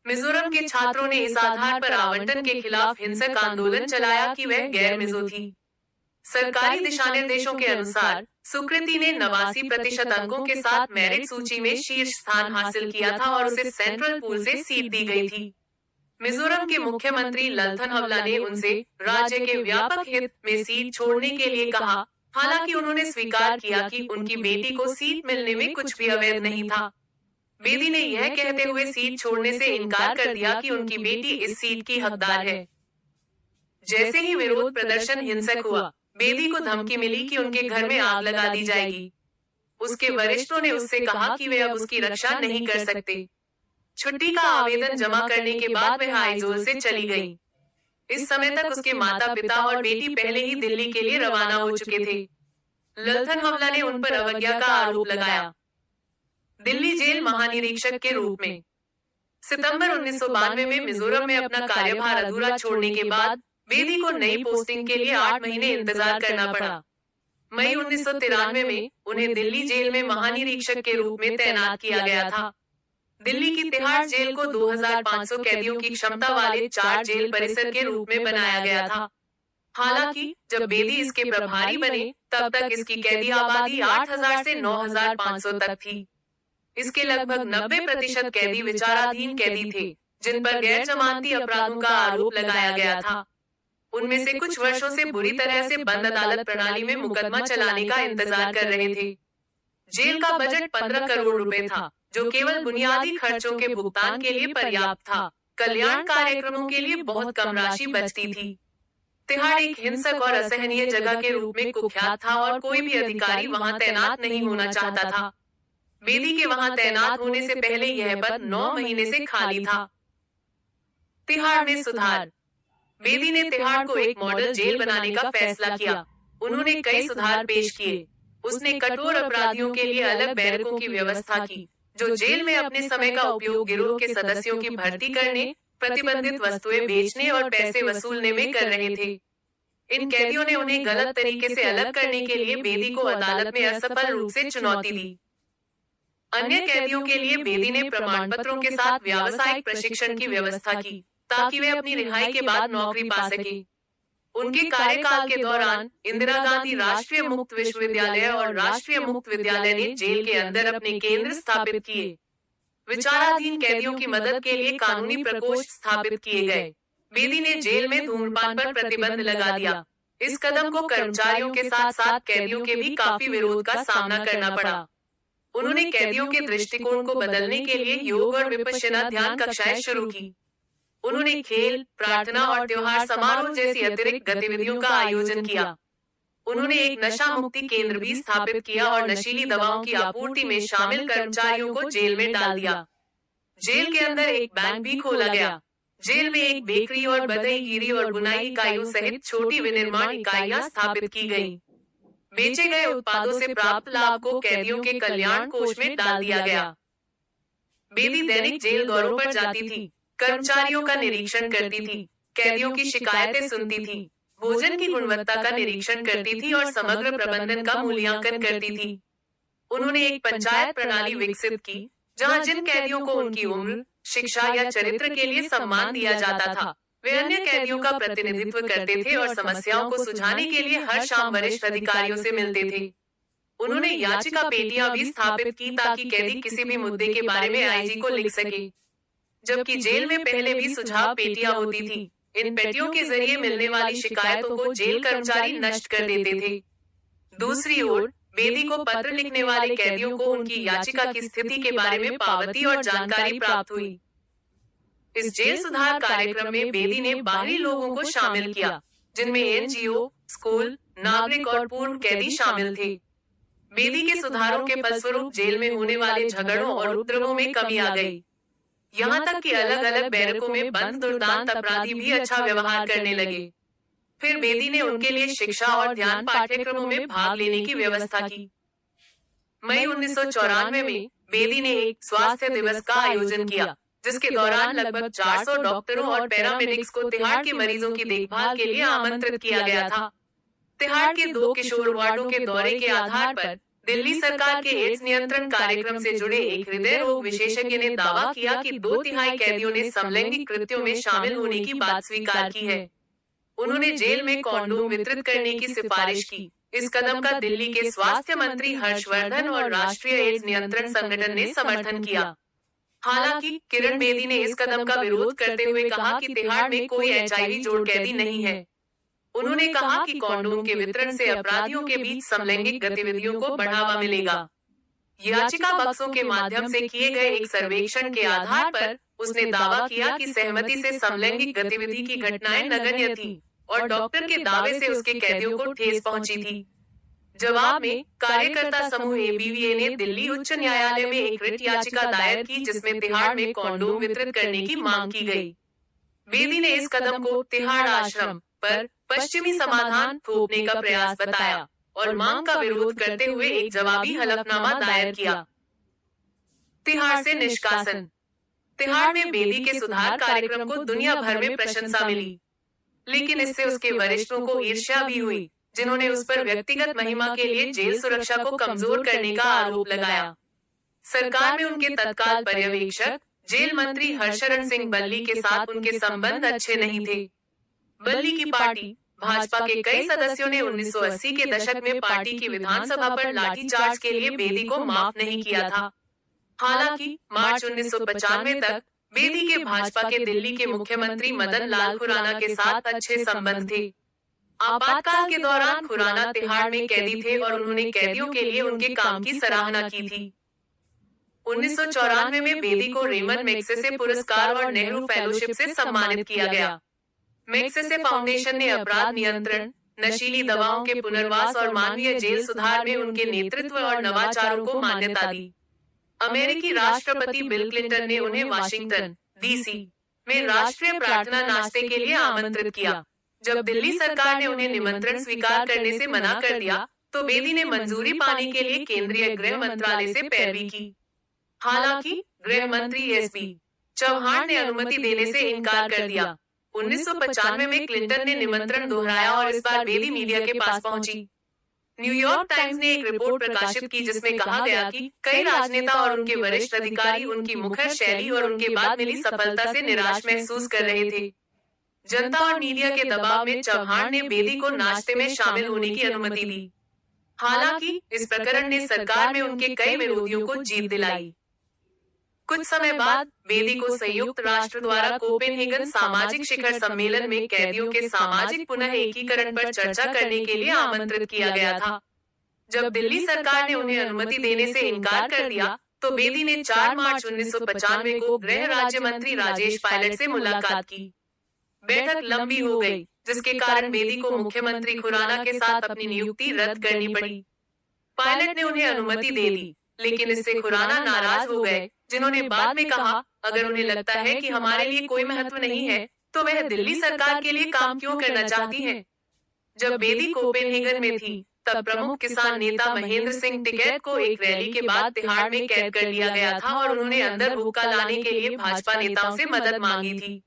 मिजोरम के छात्रों ने इस आधार पर आवंटन के खिलाफ हिंसक आंदोलन चलाया कि वह गैर मिजो थी। सरकारी दिशा निर्देशों के अनुसार सुकृति ने 89% अंकों के साथ मेरिट सूची में शीर्ष स्थान हासिल किया था और उसे सेंट्रल पूल से सीट दी गई थी। मिजोरम के मुख्यमंत्री ललथन हवला ने उनसे राज्य के व्यापक हित में सीट छोड़ने के लिए कहा, हालांकि उन्होंने स्वीकार किया कि उनकी बेटी को सीट मिलने में कुछ भी अवैध नहीं था। बेदी ने यह कहते हुए सीट छोड़ने से इनकार कर दिया कि उनकी बेटी इस सीट की हकदार है। जैसे ही विरोध प्रदर्शन हिंसक हुआ, बेदी को धमकी मिली कि उनके घर में आग लगा दी जाएगी। उसके वरिष्ठों ने उससे कहा कि वे अब उसकी रक्षा नहीं कर सकते। छुट्टी का आवेदन जमा करने के बाद वह आइजोल से चली गई। इस समय तक उसके माता पिता और बेटी पहले ही दिल्ली के लिए रवाना हो चुके थे। ललथन हवला ने उन पर अवज्ञा का आरोप लगाया। दिल्ली जेल महानिरीक्षक के रूप में सितंबर 1992 में मिजोरम में अपना कार्यभार अधूरा छोड़ने के बाद बेदी को नई पोस्टिंग के लिए 8 महीने इंतजार करना पड़ा। मई 1993 में उन्हें दिल्ली जेल में महानिरीक्षक के रूप में तैनात किया गया था। दिल्ली की तिहाड़ जेल को 2500 कैदियों की क्षमता वाले 4 जेल परिसर के रूप में बनाया गया था। हालांकि जब बेदी इसके प्रभारी बने, तब तक इसकी कैदी आबादी 8000 से 9500 तक थी। इसके लगभग 90% कैदी विचाराधीन कैदी थे, जिन पर गैर जमानती अपराधों का आरोप लगाया गया था। उनमें से कुछ वर्षों से बुरी तरह से बंद अदालत प्रणाली में मुकदमा चलाने का इंतजार कर रहे थे। जेल का बजट 15 करोड़ रुपए था, जो केवल बुनियादी खर्चों के भुगतान के लिए पर्याप्त था। कल्याण कार्यक्रमों के लिए बहुत कम राशि बचती थी। तिहाड़ एक हिंसक और असहनीय जगह के रूप में कुख्यात था और कोई भी अधिकारी वहां तैनात नहीं होना चाहता था। बेदी के वहां तैनात होने से पहले यह पद 9 महीने से खाली था। तिहाड़ में सुधार। बेदी ने तिहाड़ को एक मॉडल जेल बनाने का फैसला किया। उन्होंने कई सुधार पेश किए। उसने कठोर अपराधियों के लिए अलग बैरकों की व्यवस्था की, जो जेल में अपने समय का उपयोग गिरोह के सदस्यों की भर्ती करने, प्रतिबंधित वस्तुएं बेचने और पैसे वसूलने में कर रहे थे। इन कैदियों ने उन्हें गलत तरीके से अलग करने के लिए बेदी को अदालत में असफल रूप से चुनौती दी। अन्य कैदियों के लिए बेदी ने प्रमाण पत्रों के साथ व्यावसायिक प्रशिक्षण की व्यवस्था की, ताकि वे अपनी रिहाई के बाद नौकरी पा सके। उनके कार्यकाल के दौरान इंदिरा गांधी राष्ट्रीय मुक्त विश्वविद्यालय और राष्ट्रीय मुक्त विद्यालय ने जेल के अंदर अपने केंद्र स्थापित किए। विचाराधीन कैदियों की मदद के लिए कानूनी प्रकोष्ठ स्थापित किए गए। बेदी ने जेल में धूम्रपान पर प्रतिबंध लगा दिया। इस कदम को कर्मचारियों के साथ साथ कैदियों के भी काफी विरोध का सामना करना पड़ा। उन्होंने कैदियों के दृष्टिकोण को बदलने के लिए योग और विपश्यना ध्यान कक्षाएं शुरू की। उन्होंने खेल, प्रार्थना और त्योहार समारोह जैसी अतिरिक्त गतिविधियों का आयोजन किया। उन्होंने एक नशा मुक्ति केंद्र भी स्थापित किया और नशीली दवाओं की आपूर्ति में शामिल कर्मचारियों को जेल में डाल दिया। जेल के अंदर एक बैंक भी खोला गया। जेल में एक बेकरी और बदईगिरी और बुनाई इकाइयों सहित छोटी विनिर्माण इकाइयां स्थापित की गयी। बेचे गए उत्पादों से प्राप्त लाभ को कैदियों के कल्याण कोष में डाल दिया गया। बेदी दैनिक जेल दौरों पर जाती थी, कर्मचारियों का निरीक्षण करती थी, कैदियों की शिकायतें सुनती थी, भोजन की गुणवत्ता का निरीक्षण करती थी और समग्र प्रबंधन का मूल्यांकन करती थी। उन्होंने एक पंचायत प्रणाली विकसित की, जहां जिन कैदियों को उनकी उम्र, शिक्षा या चरित्र के लिए सम्मान दिया जाता था, वे अन्य कैदियों का प्रतिनिधित्व करते थे और समस्याओं को सुलझाने के लिए हर शाम वरिष्ठ अधिकारियों से मिलते थे। उन्होंने याचिका पेटियां भी स्थापित की ताकि कैदी किसी भी मुद्दे के बारे में आईजी को लिख सके। जबकि जेल में पहले भी सुझाव पेटियां होती थी, इन पेटियों के जरिए मिलने वाली शिकायतों को जेल कर्मचारी नष्ट कर देते थे। दूसरी ओर बेदी को पत्र लिखने वाले कैदियों को उनकी याचिका की स्थिति के बारे में पावती और जानकारी प्राप्त हुई। इस जेल सुधार कार्यक्रम में बेदी ने बाहरी लोगों को शामिल किया, जिनमें एनजीओ, स्कूल, नागरिक और पूर्व कैदी शामिल थे। बेदी के सुधारों के फलस्वरूप जेल में होने वाले झगड़ों और उपद्रवों में कमी आ गई। यहाँ तक कि अलग अलग बैरकों में बंद दुर्दांत अपराधी भी अच्छा व्यवहार करने लगे। फिर बेदी ने उनके लिए शिक्षा और ध्यान पाठ्यक्रमों में भाग लेने की व्यवस्था की। मई 1994 में बेदी ने एक स्वास्थ्य दिवस का आयोजन किया, जिसके दौरान लगभग 400 डॉक्टरों और पैरामेडिक्स को तिहाड़ के मरीजों की देखभाल के लिए आमंत्रित किया गया था। तिहाड़ के 2 किशोर वार्डों के दौरे के आधार पर दिल्ली सरकार के एड्स नियंत्रण कार्यक्रम से जुड़े एक हृदय रोग विशेषज्ञ ने दावा किया कि 2/3 कैदियों ने समलैंगिक कृत्यों में शामिल होने की बात स्वीकार की है। उन्होंने जेल में कॉन्डोम वितरित करने की सिफारिश की। इस कदम का दिल्ली के स्वास्थ्य मंत्री हर्षवर्धन और राष्ट्रीय एड्स नियंत्रण संगठन ने समर्थन किया। हालांकि किरण बेदी ने इस कदम का विरोध करते हुए कहा कि तिहाड़ में कोई एचआईवी जोड़ कैदी नहीं है। उन्होंने कहा कि कॉन्डोम के वितरण से अपराधियों के बीच समलैंगिक गतिविधियों को बढ़ावा मिलेगा। याचिका बक्सों के माध्यम से किए गए एक सर्वेक्षण के आधार पर उसने दावा किया कि सहमति से समलैंगिक गतिविधि की घटनाएं नगण्य थी और डॉक्टर के दावे से उसके कैदियों को ठेस पहुंची थी। जवाब में कार्यकर्ता समूह एबीवीए ने दिल्ली उच्च न्यायालय में एक रिट याचिका दायर की, जिसमें तिहाड़ में कॉन्डोम वितरित करने की मांग की गई। बेदी ने इस कदम को तिहाड़ आश्रम पर पश्चिमी समाधान थोपने का प्रयास बताया और मांग का विरोध करते हुए एक जवाबी हलफनामा दायर किया। तिहाड़ से निष्कासन। तिहाड़ में बेदी के सुधार कार्यक्रम को दुनिया भर में प्रशंसा मिली, लेकिन इससे उसके वरिष्ठों को ईर्ष्या भी हुई, जिन्होंने उस पर व्यक्तिगत महिमा के लिए जेल सुरक्षा को कमजोर करने का आरोप लगाया। सरकार में उनके तत्काल पर्यवेक्षक जेल मंत्री हरशरण सिंह बल्ली के साथ उनके संबंध अच्छे नहीं थे। बल्ली की पार्टी भाजपा के कई सदस्यों ने 1980 के दशक में पार्टी की विधानसभा पर लाठीचार्ज के लिए बेदी को माफ नहीं किया था। हालांकि मार्च 1995 तक बेदी के भाजपा के दिल्ली के मुख्यमंत्री मदन लाल खुराना के साथ अच्छे संबंध थे। आपातकाल के दौरान खुराना तिहाड़ में कैदी थे और उन्होंने कैदियों के लिए उनके काम की सराहना की थी। 1994 में बेदी को रेमन मैग्सेसे पुरस्कार और नेहरू फेलोशिप से सम्मानित किया गया। मैग्सेसे फाउंडेशन ने अपराध नियंत्रण, नशीली दवाओं के पुनर्वास और मानवीय जेल सुधार में उनके नेतृत्व और नवाचारों को मान्यता दी। अमेरिकी राष्ट्रपति बिल क्लिंटन ने उन्हें वाशिंगटन डीसी में राष्ट्रीय प्रार्थना नाश्ते के लिए आमंत्रित किया। जब दिल्ली सरकार ने उन्हें निमंत्रण स्वीकार करने से मना कर दिया, तो बेदी ने मंजूरी पाने के लिए केंद्रीय गृह मंत्रालय से पैरवी की। हालांकि गृह मंत्री एसपी चौहान ने अनुमति देने से इनकार कर दिया। 1995 में क्लिंटन ने निमंत्रण दोहराया और इस बार बेदी मीडिया के पास पहुंची। न्यूयॉर्क टाइम्स ने एक रिपोर्ट प्रकाशित की जिसमें कहा गया कि कई राजनेता और उनके वरिष्ठ अधिकारी उनकी मुखर शैली और उनके बाद मिली सफलता से निराश महसूस कर रहे थे। जनता और मीडिया के दबाव में चौहान ने बेदी को नाश्ते में शामिल होने की अनुमति दी। हालांकि इस प्रकरण ने सरकार में उनके कई विरोधियों को जीत दिलाई। कुछ समय बाद बेदी को संयुक्त राष्ट्र द्वारा कोपेनहेगन सामाजिक शिखर सम्मेलन में कैदियों के सामाजिक पुनः एकीकरण पर चर्चा करने के लिए आमंत्रित किया गया था। जब दिल्ली सरकार ने उन्हें अनुमति देने से इनकार कर दिया, तो बेदी ने 4 मार्च 1995 को गृह राज्य मंत्री राजेश पायलट से मुलाकात की। बैठक लंबी हो गई, जिसके कारण बेदी को मुख्यमंत्री खुराना के साथ अपनी नियुक्ति रद्द करनी पड़ी। पायलट ने उन्हें अनुमति दे दी, लेकिन इससे खुराना नाराज हो गए, जिन्होंने बाद में कहा, अगर उन्हें लगता है कि हमारे लिए कोई महत्व नहीं है, तो वह दिल्ली सरकार के लिए काम क्यों करना चाहती हैं? जब बेदी कोपेनहेगन में थी, तब प्रमुख किसान नेता महेंद्र सिंह टिकैत को एक रैली के बाद तिहाड़ में कैद कर लिया गया था और उन्होंने अंदर हुक्का लाने के लिए भाजपा नेताओं से मदद मांगी थी।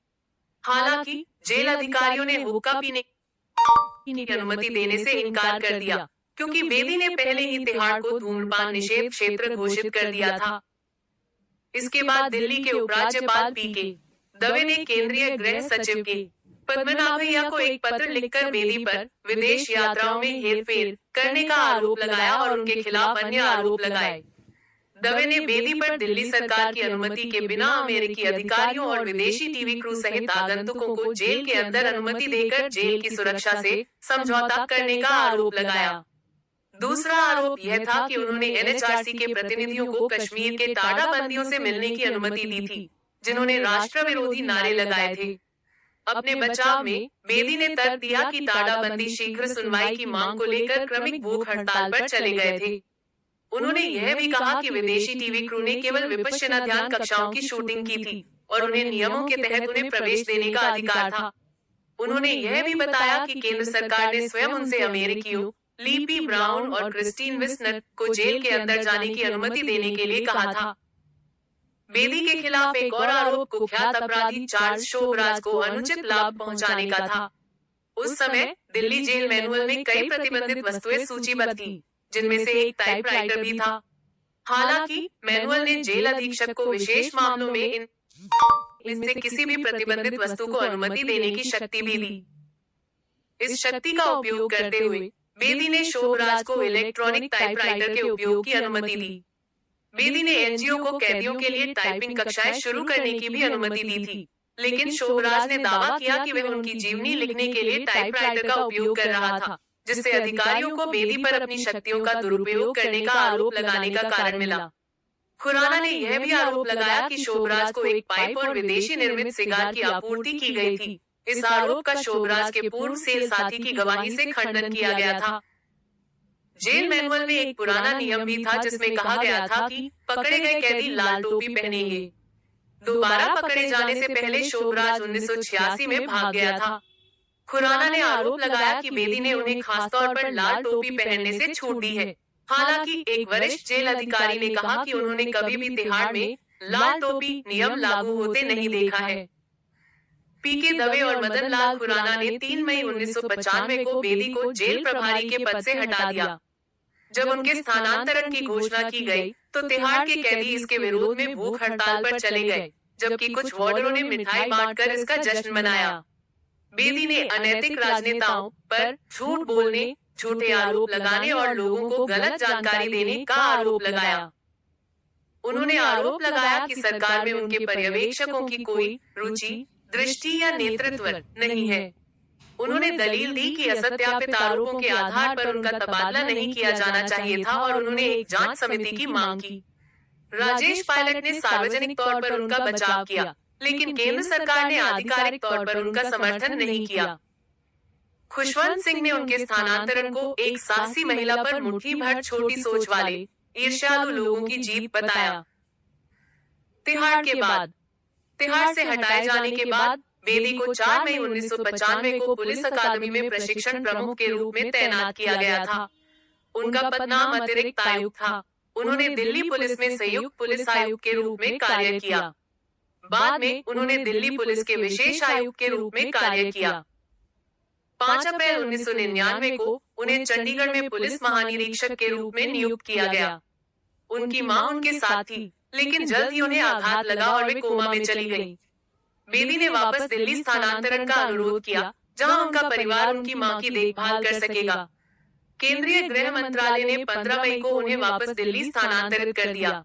हालांकि जेल अधिकारियों ने हुक्का पीने की अनुमति देने से इनकार कर दिया, क्योंकि बेदी ने पहले ही तिहाड़ को धूम्रपान निषेध क्षेत्र घोषित कर दिया था। इसके बाद दिल्ली के उपराज्यपाल पीके दवे ने केंद्रीय गृह सचिव के पद्मनाभैया को एक पत्र लिखकर बेदी पर विदेश यात्राओं में हेरफेर करने का आरोप लगाया और उनके खिलाफ अन्य आरोप लगाए। दवे ने बेदी पर दिल्ली सरकार की अनुमति के बिना अमेरिकी अधिकारियों और विदेशी टीवी क्रू सहित आगंतुकों को जेल के अंदर अनुमति देकर जेल की सुरक्षा से समझौता करने का आरोप लगाया। दूसरा आरोप यह था कि उन्होंने एनएचआरसी के प्रतिनिधियों को कश्मीर के टाडा बंदियों से मिलने की अनुमति दी थी, जिन्होंने राष्ट्र विरोधी नारे लगाए थे। अपने बचाव में बेदी ने तर्क दिया कि टाडा बंदी शीघ्र सुनवाई की मांग को लेकर क्रमिक भूख हड़ताल पर चले गए थे। उन्होंने यह भी कहा कि विदेशी टीवी क्रू ने केवल विपश्यना ध्यान कक्षाओं की शूटिंग की थी और उन्हें नियमों के तहत उन्हें प्रवेश देने का अधिकार था। उन्होंने यह भी बताया कि केंद्र सरकार ने स्वयं उनसे अमेरिकियों लीपी ब्राउन और क्रिस्टीन विस्नर को जेल के अंदर जाने की अनुमति देने के लिए कहा था। बेदी के खिलाफ एक और आरोप कुख्यात अपराधी चार्ल्स शोभराज को अनुचित लाभ पहुंचाने का था। उस समय दिल्ली जेल मैनुअल में कई प्रतिबंधित वस्तुएं सूचीबद्ध थी, जिनमें से एक टाइपराइटर भी था। हालांकि मैनुअल ने जेल अधीक्षक को विशेष मामलों में इनसे किसी भी प्रतिबंधित वस्तु को अनुमति देने की शक्ति भी दी। इस शक्ति का उपयोग करते हुए बेदी ने शोभराज को इलेक्ट्रॉनिक टाइपराइटर के उपयोग की अनुमति दी। बेदी ने एनजीओ को कैदियों के लिए टाइपिंग कक्षाएं शुरू करने की भी अनुमति दी थी, लेकिन शोभराज ने दावा किया कि वह उनकी जीवनी लिखने के लिए टाइपराइटर का उपयोग कर रहा था, जिससे अधिकारियों को बेदी पर अपनी शक्तियों का दुरुपयोग करने का आरोप लगाने का कारण मिला। खुराना ने यह भी आरोप लगाया कि शोभराज को एक पाइप और विदेशी निर्मित सिगार की आपूर्ति की गई थी। इस आरोप का शोभराज के पूर्व सेल साथी की गवाही से खंडन किया गया था। जेल मैनुअल में एक पुराना नियम भी था जिसमें कहा गया था कि पकड़े गए कैदी लाल टोपी पहनेंगे। दोबारा पकड़े जाने से पहले शोभराज 1986 में भाग गया था। खुराना ने आरोप लगाया कि बेदी ने उन्हें खासतौर पर लाल टोपी पहनने से छूट दी है। हालांकि एक वरिष्ठ जेल अधिकारी ने कहा कि उन्होंने कभी भी तिहाड़ में लाल टोपी नियम लागू होते नहीं देखा है। पीके दवे और मदन लाल खुराना ने 3 मई 1995 को बेदी को जेल प्रभारी के पद से हटा दिया। जब उनके स्थानांतरण की घोषणा की गई, तो तिहाड़ के कैदी इसके विरोध में भूख हड़ताल पर चले गए, जबकि कुछ वार्डरों ने मिठाई बांटकर इसका जश्न मनाया। बेदी ने अनैतिक राजनेताओं पर झूठ बोलने, झूठे आरोप लगाने और लोगों को गलत जानकारी देने का आरोप लगाया। उन्होंने आरोप लगाया कि सरकार में उनके पर्यवेक्षकों की कोई रुचि, दृष्टि या नेतृत्व नहीं है। उन्होंने दलील दी कि असत्यापित आरोपों के आधार पर उनका तबादला नहीं किया जाना चाहिए था और उन्होंने एक जांच समिति की मांग की। राजेश पायलट ने सार्वजनिक तौर पर उनका बचाव किया, लेकिन केंद्र सरकार ने आधिकारिक तौर पर उनका समर्थन नहीं किया। खुशवंत सिंह ने उनके स्थानांतरण को एक साहसी महिला पर मुट्ठी भर छोटी सोच वाले ईर्ष्यालु लोगों की जीत बताया। तिहाड़ से हटाए जाने के बाद बेदी को 4 मई 1995 को पुलिस अकादमी में प्रशिक्षण प्रमुख के रूप में तैनात किया गया था। उनका पदनाम अतिरिक्त आयुक्त था। उन्होंने दिल्ली पुलिस में संयुक्त पुलिस आयुक्त के रूप में कार्य किया। बाद में उन्होंने दिल्ली पुलिस के विशेष आयुक्त के रूप में कार्य किया। 5 अप्रैल 1999 को उन्हें चंडीगढ़ में पुलिस महानिरीक्षक के रूप में नियुक्त किया गया। उनकी मां उनके साथ थी, लेकिन जल्द ही उन्हें आघात लगा और वे कोमा में चली गईं। बेदी ने वापस दिल्ली स्थानांतरण का अनुरोध किया, जहां उनका परिवार उनकी मां की देखभाल कर सकेगा। केंद्रीय गृह मंत्रालय ने 15 मई को उन्हें वापस दिल्ली स्थानांतरित कर दिया।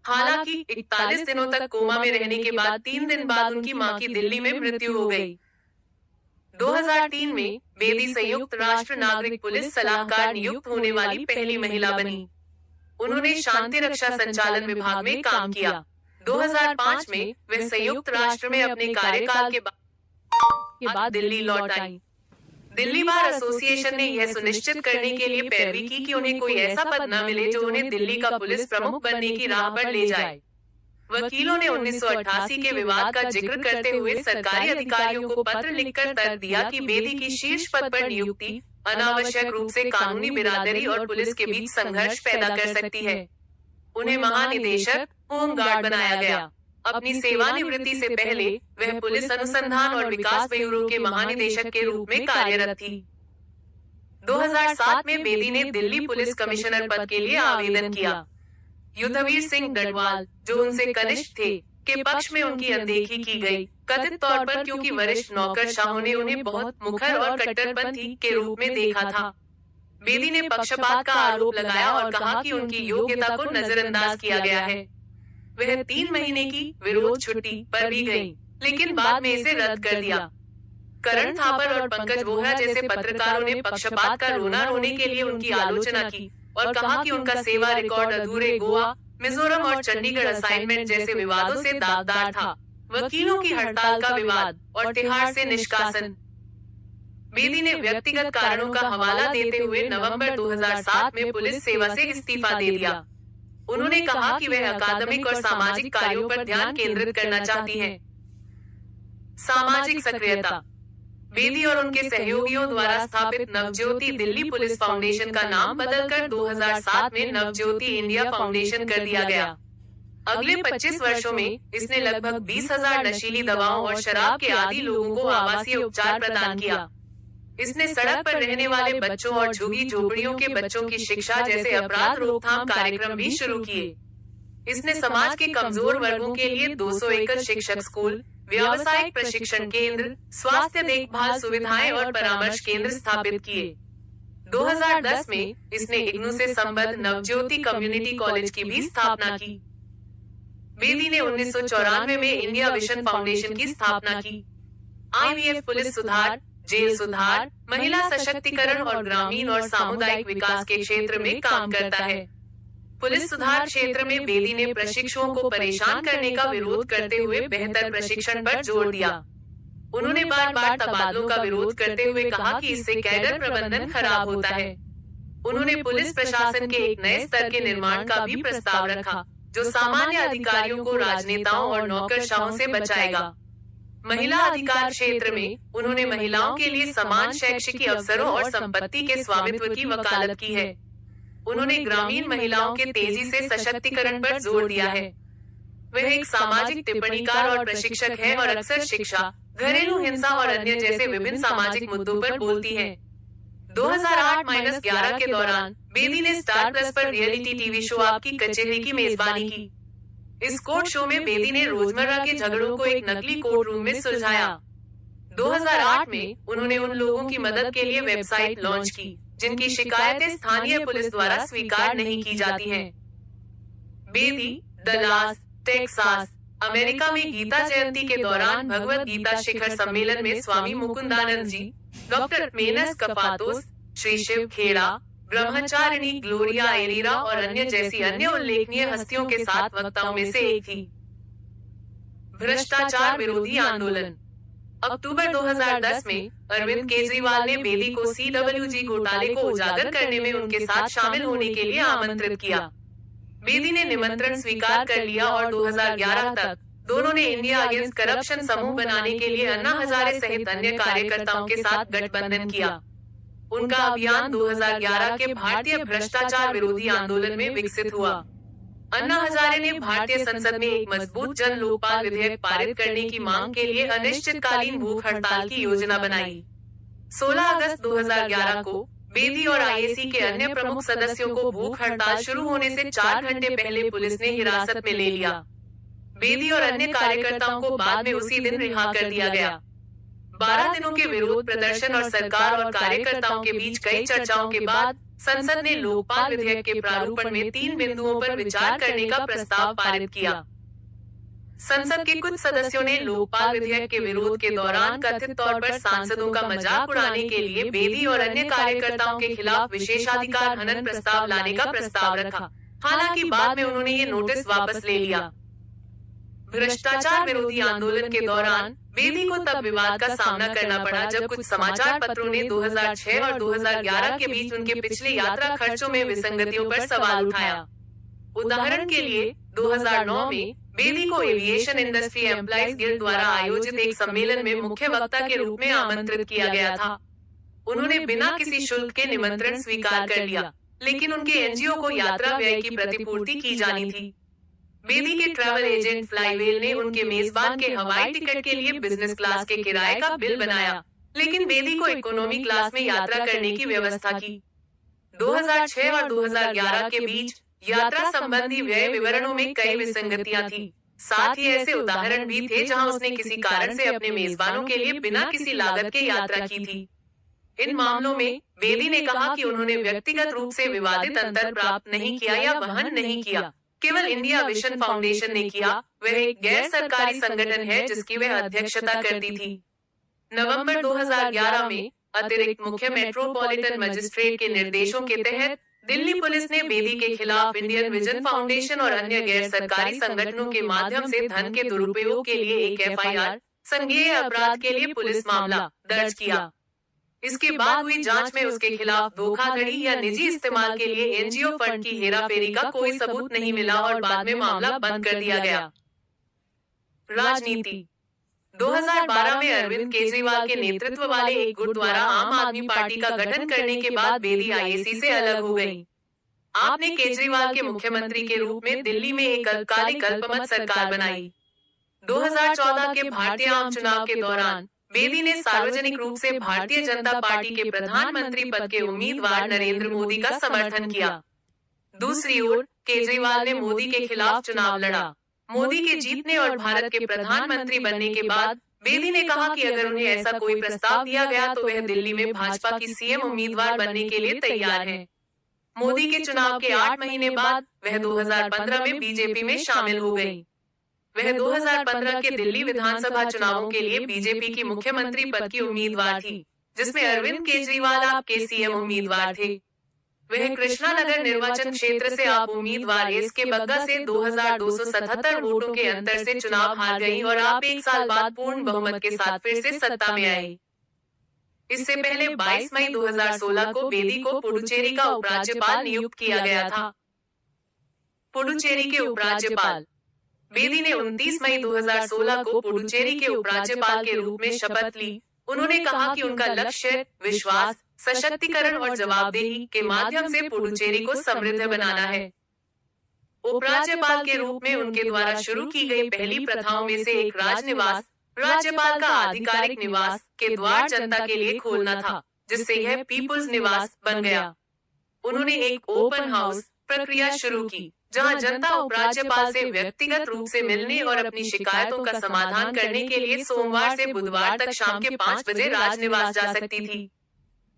हालांकि 41 दिनों तक कोमा में रहने के बाद 3 दिन बाद उनकी मां की दिल्ली में मृत्यु हो गई। 2003 में बेदी संयुक्त राष्ट्र नागरिक पुलिस सलाहकार नियुक्त होने वाली पहली महिला बनी। उन्होंने शांति रक्षा संचालन विभाग में काम किया। 2005 में वे संयुक्त राष्ट्र में अपने कार्यकाल के बाद दिल्ली लौट आई। दिल्ली बार एसोसिएशन ने यह सुनिश्चित करने के लिए पैरवी की कि उन्हें कोई ऐसा पद न मिले जो उन्हें दिल्ली का पुलिस प्रमुख बनने की राह पर ले जाए। वकीलों ने 1988 के विवाद का जिक्र करते हुए सरकारी अधिकारियों को पत्र लिखकर तर्क दिया कि बेदी की शीर्ष पद पर नियुक्ति अनावश्यक रूप से कानूनी बिरादरी और पुलिस के बीच संघर्ष पैदा कर सकती है। उन्हें महानिदेशक होमगार्ड बनाया गया। अपनी सेवानिवृत्ति से पहले वह पुलिस अनुसंधान और विकास ब्यूरो के महानिदेशक के रूप में कार्यरत थी। 2007 में बेदी ने दिल्ली पुलिस कमिश्नर पद के लिए आवेदन किया। युद्धवीर सिंह डडवाल, जो उनसे कनिष्ठ थे, के पक्ष में उनकी अनदेखी की गई, कथित तौर पर क्योंकि वरिष्ठ नौकरशाहों ने उन्हें बहुत मुखर और कट्टरपंथी के रूप में देखा था। बेदी ने पक्षपात का आरोप लगाया और कहा कि उनकी योग्यता को नजरअंदाज किया गया है। वह 3 महीने की विरोध छुट्टी पर भी गई, लेकिन बाद में इसे रद्द कर दिया। करण थापर और पंकज वोहरा जैसे पत्रकारों ने पक्षपात का रोना रोने के लिए उनकी आलोचना की और कहा कि उनका सेवा रिकॉर्ड अधूरे गोवा, मिजोरम और चंडीगढ़ असाइनमेंट जैसे विवादों से दागदार था। वकीलों की हड़ताल का विवाद और तिहाड़ से निष्कासन। बेदी ने व्यक्तिगत कारणों का हवाला देते हुए नवंबर 2007 में पुलिस सेवा से इस्तीफा दे दिया। उन्होंने कहा कि वह अकादमिक और सामाजिक कार्यों पर ध्यान केंद्रित करना चाहती हैं। सामाजिक सक्रियता। बेदी और उनके सहयोगियों द्वारा स्थापित नवज्योति दिल्ली पुलिस फाउंडेशन का नाम बदलकर 2007 में नवज्योति इंडिया फाउंडेशन कर दिया गया। अगले 25 वर्षों में इसने लगभग 20,000 नशीली दवाओं और शराब के आदी लोगों को आवासीय उपचार प्रदान किया। इसने सड़क पर रहने वाले बच्चों और झुग्गी झोपड़ियों के बच्चों की शिक्षा जैसे अपराध रोकथाम कार्यक्रम भी शुरू किए। इसने समाज के कमजोर वर्गों के लिए 200 एकड़ शिक्षक स्कूल, व्यावसायिक प्रशिक्षण केंद्र, स्वास्थ्य देखभाल सुविधाएं और परामर्श केंद्र स्थापित किए। 2010 में इसने इग्नू से संबद्ध नवज्योति कम्युनिटी कॉलेज की भी स्थापना की। बेदी ने 1994 में इंडिया विजन फाउंडेशन की स्थापना की। IVF पुलिस सुधार, जेल सुधार, महिला सशक्तिकरण और ग्रामीण और सामुदायिक विकास के क्षेत्र में काम करता है। पुलिस सुधार क्षेत्र में बेदी ने प्रशिक्षुओं को परेशान करने का विरोध करते हुए बेहतर प्रशिक्षण पर जोर दिया। उन्होंने बार बार तबादलों का विरोध करते हुए कहा कि इससे कैडर प्रबंधन खराब होता है। उन्होंने पुलिस प्रशासन के एक नए स्तर के निर्माण का भी प्रस्ताव रखा, जो सामान्य अधिकारियों को राजनेताओं और नौकरशाहों से बचाएगा। महिला अधिकार क्षेत्र में उन्होंने महिलाओं के लिए समान शैक्षिक अवसरों और संपत्ति के स्वामित्व की वकालत की है। उन्होंने ग्रामीण महिलाओं के तेजी से सशक्तिकरण पर जोर दिया है। वह एक सामाजिक टिप्पणीकार और प्रशिक्षक है और अक्सर शिक्षा, घरेलू हिंसा और अन्य जैसे विभिन्न सामाजिक मुद्दों पर बोलती है। 2008-11 के दौरान बेदी ने स्टार प्लस पर रियलिटी टीवी शो आपकी कचेहरी की मेजबानी की। इस कोर्ट शो में बेदी ने रोजमर्रा के झगड़ों को एक नकली कोर्ट रूम में सुलझाया। 2008 में उन्होंने उन लोगों की मदद के लिए वेबसाइट लॉन्च की जिनकी शिकायतें स्थानीय पुलिस द्वारा स्वीकार नहीं की जाती हैं। बेदी डलास, टेक्सास, अमेरिका में गीता जयंती के दौरान भगवत गीता शिखर सम्मेलन में स्वामी मुकुंदानंद जी, डॉक्टर मेनस कपातोस, श्री शिव खेड़ा, ब्रह्मचारिणी ग्लोरिया एरीरा और अन्य जैसी अन्य उल्लेखनीय हस्तियों के साथ वक्ताओं में से एक थी। भ्रष्टाचार विरोधी आंदोलन। अक्टूबर 2010 में अरविंद केजरीवाल ने बेदी को CWG घोटाले को उजागर करने में उनके साथ शामिल होने के लिए आमंत्रित किया। बेदी ने निमंत्रण स्वीकार कर लिया और 2011 तक दोनों ने इंडिया अगेंस्ट करप्शन समूह बनाने के लिए अन्ना हजारे सहित अन्य कार्यकर्ताओं के साथ गठबंधन किया। उनका अभियान 2011 के भारतीय भ्रष्टाचार विरोधी आंदोलन में विकसित हुआ। अन्ना हजारे ने भारतीय संसद में एक मजबूत जन लोकपाल विधेयक पारित करने की मांग के लिए अनिश्चितकालीन भूख हड़ताल की योजना बनाई। 16 अगस्त 2011 को बेदी और IAC के अन्य प्रमुख सदस्यों को भूख हड़ताल शुरू होने से 4 घंटे पहले पुलिस ने हिरासत में ले लिया। बेदी और अन्य कार्यकर्ताओं को बाद में उसी दिन रिहा कर दिया गया। 12 दिनों के विरोध प्रदर्शन और सरकार और कार्यकर्ताओं के बीच कई चर्चाओं के बाद संसद ने लोकपाल विधेयक के प्रारूपण में 3 बिंदुओं पर विचार करने का प्रस्ताव पारित किया। संसद के कुछ सदस्यों ने लोकपाल विधेयक के विरोध के दौरान कथित तौर पर सांसदों का मजाक उड़ाने के लिए बेदी और अन्य कार्यकर्ताओं के खिलाफ विशेषाधिकार हनन प्रस्ताव लाने का प्रस्ताव रखा। हालांकि बाद में उन्होंने ये नोटिस वापस ले लिया। भ्रष्टाचार विरोधी आंदोलन के दौरान बेदी को तब विवाद का सामना करना पड़ा जब कुछ समाचार पत्रों ने 2006 और 2011 के बीच उनके पिछले यात्रा खर्चों में विसंगतियों पर सवाल उठाया। उदाहरण के लिए 2009 में बेदी को एविएशन इंडस्ट्री एम्प्लॉइज गिल्ड द्वारा आयोजित एक सम्मेलन में मुख्य वक्ता के रूप में आमंत्रित किया गया था। उन्होंने बिना किसी शुल्क के निमंत्रण स्वीकार कर लिया, लेकिन उनके NGO को यात्रा व्यय की प्रतिपूर्ति की जानी थी। बेदी के ट्रैवल एजेंट फ्लाईवेल ने उनके मेजबान के हवाई टिकट के लिए बिजनेस क्लास के किराए का बिल बनाया, लेकिन बेदी को इकोनॉमी क्लास में यात्रा करने की व्यवस्था की। 2006 और 2011 के बीच यात्रा संबंधी व्यय विवरणों में कई विसंगतियां थी। साथ ही ऐसे उदाहरण भी थे जहां उसने किसी कारण से अपने मेजबानों के लिए बिना किसी लागत के यात्रा की थी। इन मामलों में बेदी ने कहा कि उन्होंने व्यक्तिगत रूप से विवादित अंतर प्राप्त नहीं किया या वहन नहीं किया, केवल इंडिया विजन फाउंडेशन ने किया। वह एक गैर सरकारी संगठन है जिसकी वह अध्यक्षता करती थी। नवंबर 2011 में अतिरिक्त मुख्य मेट्रोपॉलिटन मजिस्ट्रेट के निर्देशों के तहत दिल्ली पुलिस ने बेदी के खिलाफ इंडियन विजन फाउंडेशन और अन्य गैर सरकारी संगठनों के माध्यम से धन के दुरुपयोग के लिए एक FIR, संज्ञेय अपराध के लिए पुलिस मामला दर्ज किया। इसके बाद हुई जांच में उसके खिलाफ धोखाधड़ी या निजी इस्तेमाल के लिए NGO फंड की हेराफेरी का कोई सबूत नहीं मिला और बाद में मामला बंद कर दिया गया। राजनीति। 2012 में अरविंद केजरीवाल के नेतृत्व वाले एक गुट द्वारा आम आदमी पार्टी का गठन करने के बाद बेदी IAC से अलग हो गई। आपने केजरीवाल के मुख्यमंत्री के रूप में दिल्ली में एक अल्पकालिक अल्पमत सरकार बनाई। 2014 के भारतीय आम चुनाव के दौरान बेदी ने सार्वजनिक रूप से भारतीय जनता पार्टी के प्रधानमंत्री पद के उम्मीदवार नरेंद्र मोदी का समर्थन किया। दूसरी ओर केजरीवाल ने मोदी के खिलाफ चुनाव लड़ा। मोदी के जीतने और भारत के प्रधानमंत्री बनने के बाद बेदी ने कहा कि अगर उन्हें ऐसा कोई प्रस्ताव दिया गया तो वह दिल्ली में भाजपा की CM उम्मीदवार बनने के लिए तैयार है। मोदी के चुनाव के 8 महीने बाद वह 2015 में बीजेपी में शामिल हो गई। वह 2015 के दिल्ली विधानसभा चुनावों के लिए बीजेपी की मुख्यमंत्री पद की उम्मीदवार थी, जिसमें अरविंद केजरीवाल आप के CM उम्मीदवार थे। वह कृष्णानगर निर्वाचन क्षेत्र से आप उम्मीदवार SK बग्गा से 2277 वोटों के अंतर से चुनाव हार गई और आप 1 साल बाद पूर्ण बहुमत के साथ फिर से सत्ता में आई। इससे पहले 22 मई 2016 को बेदी को पुडुचेरी का उपराज्यपाल नियुक्त किया गया था। पुडुचेरी के उपराज्यपाल। बेदी ने 29 मई 2016 को पुडुचेरी के उपराज्यपाल के रूप में शपथ ली। उन्होंने कहा कि उनका लक्ष्य विश्वास, सशक्तिकरण और जवाबदेही के माध्यम से पुडुचेरी को समृद्ध बनाना है। उपराज्यपाल के रूप में उनके द्वारा शुरू की गई पहली प्रथाओं में से एक राजनिवास, राज्यपाल का आधिकारिक निवास के द्वार जनता के लिए खोलना था, जिससे यह पीपुल्स निवास बन गया। उन्होंने एक ओपन हाउस प्रक्रिया शुरू की, जहां जनता उपराज्यपाल से व्यक्तिगत रूप से मिलने और अपनी शिकायतों का समाधान करने के लिए सोमवार से बुधवार तक शाम के 5 बजे राजनिवास जा सकती थी।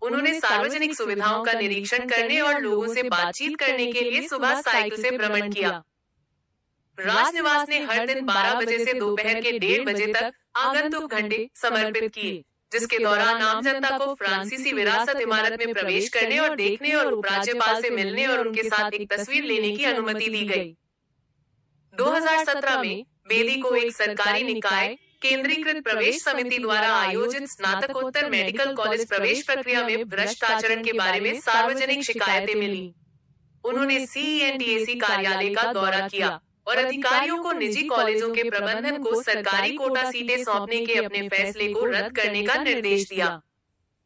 उन्होंने सार्वजनिक सुविधाओं का निरीक्षण करने और लोगों से बातचीत करने के लिए सुबह साइकिल से भ्रमण किया। राजनिवास ने हर दिन 12 बजे से दोपहर के 1:30 बजे तक आगंतुक घंटे समर्पित किए, जिसके दौरान आम जनता को फ्रांसीसी विरासत इमारत में प्रवेश करने और देखने और उपराज्यपाल से मिलने और उनके साथ एक तस्वीर लेने की अनुमति दी गई। 2017 में बेदी को एक सरकारी निकाय केंद्रीकृत प्रवेश समिति द्वारा आयोजित स्नातकोत्तर मेडिकल कॉलेज प्रवेश प्रक्रिया में भ्रष्ट आचरण के बारे में सार्वजनिक शिकायतें मिली। उन्होंने CENTAC कार्यालय का दौरा किया और अधिकारियों को निजी कॉलेजों के प्रबंधन को सरकारी कोटा सीटें सौंपने के अपने फैसले को रद्द करने का निर्देश दिया।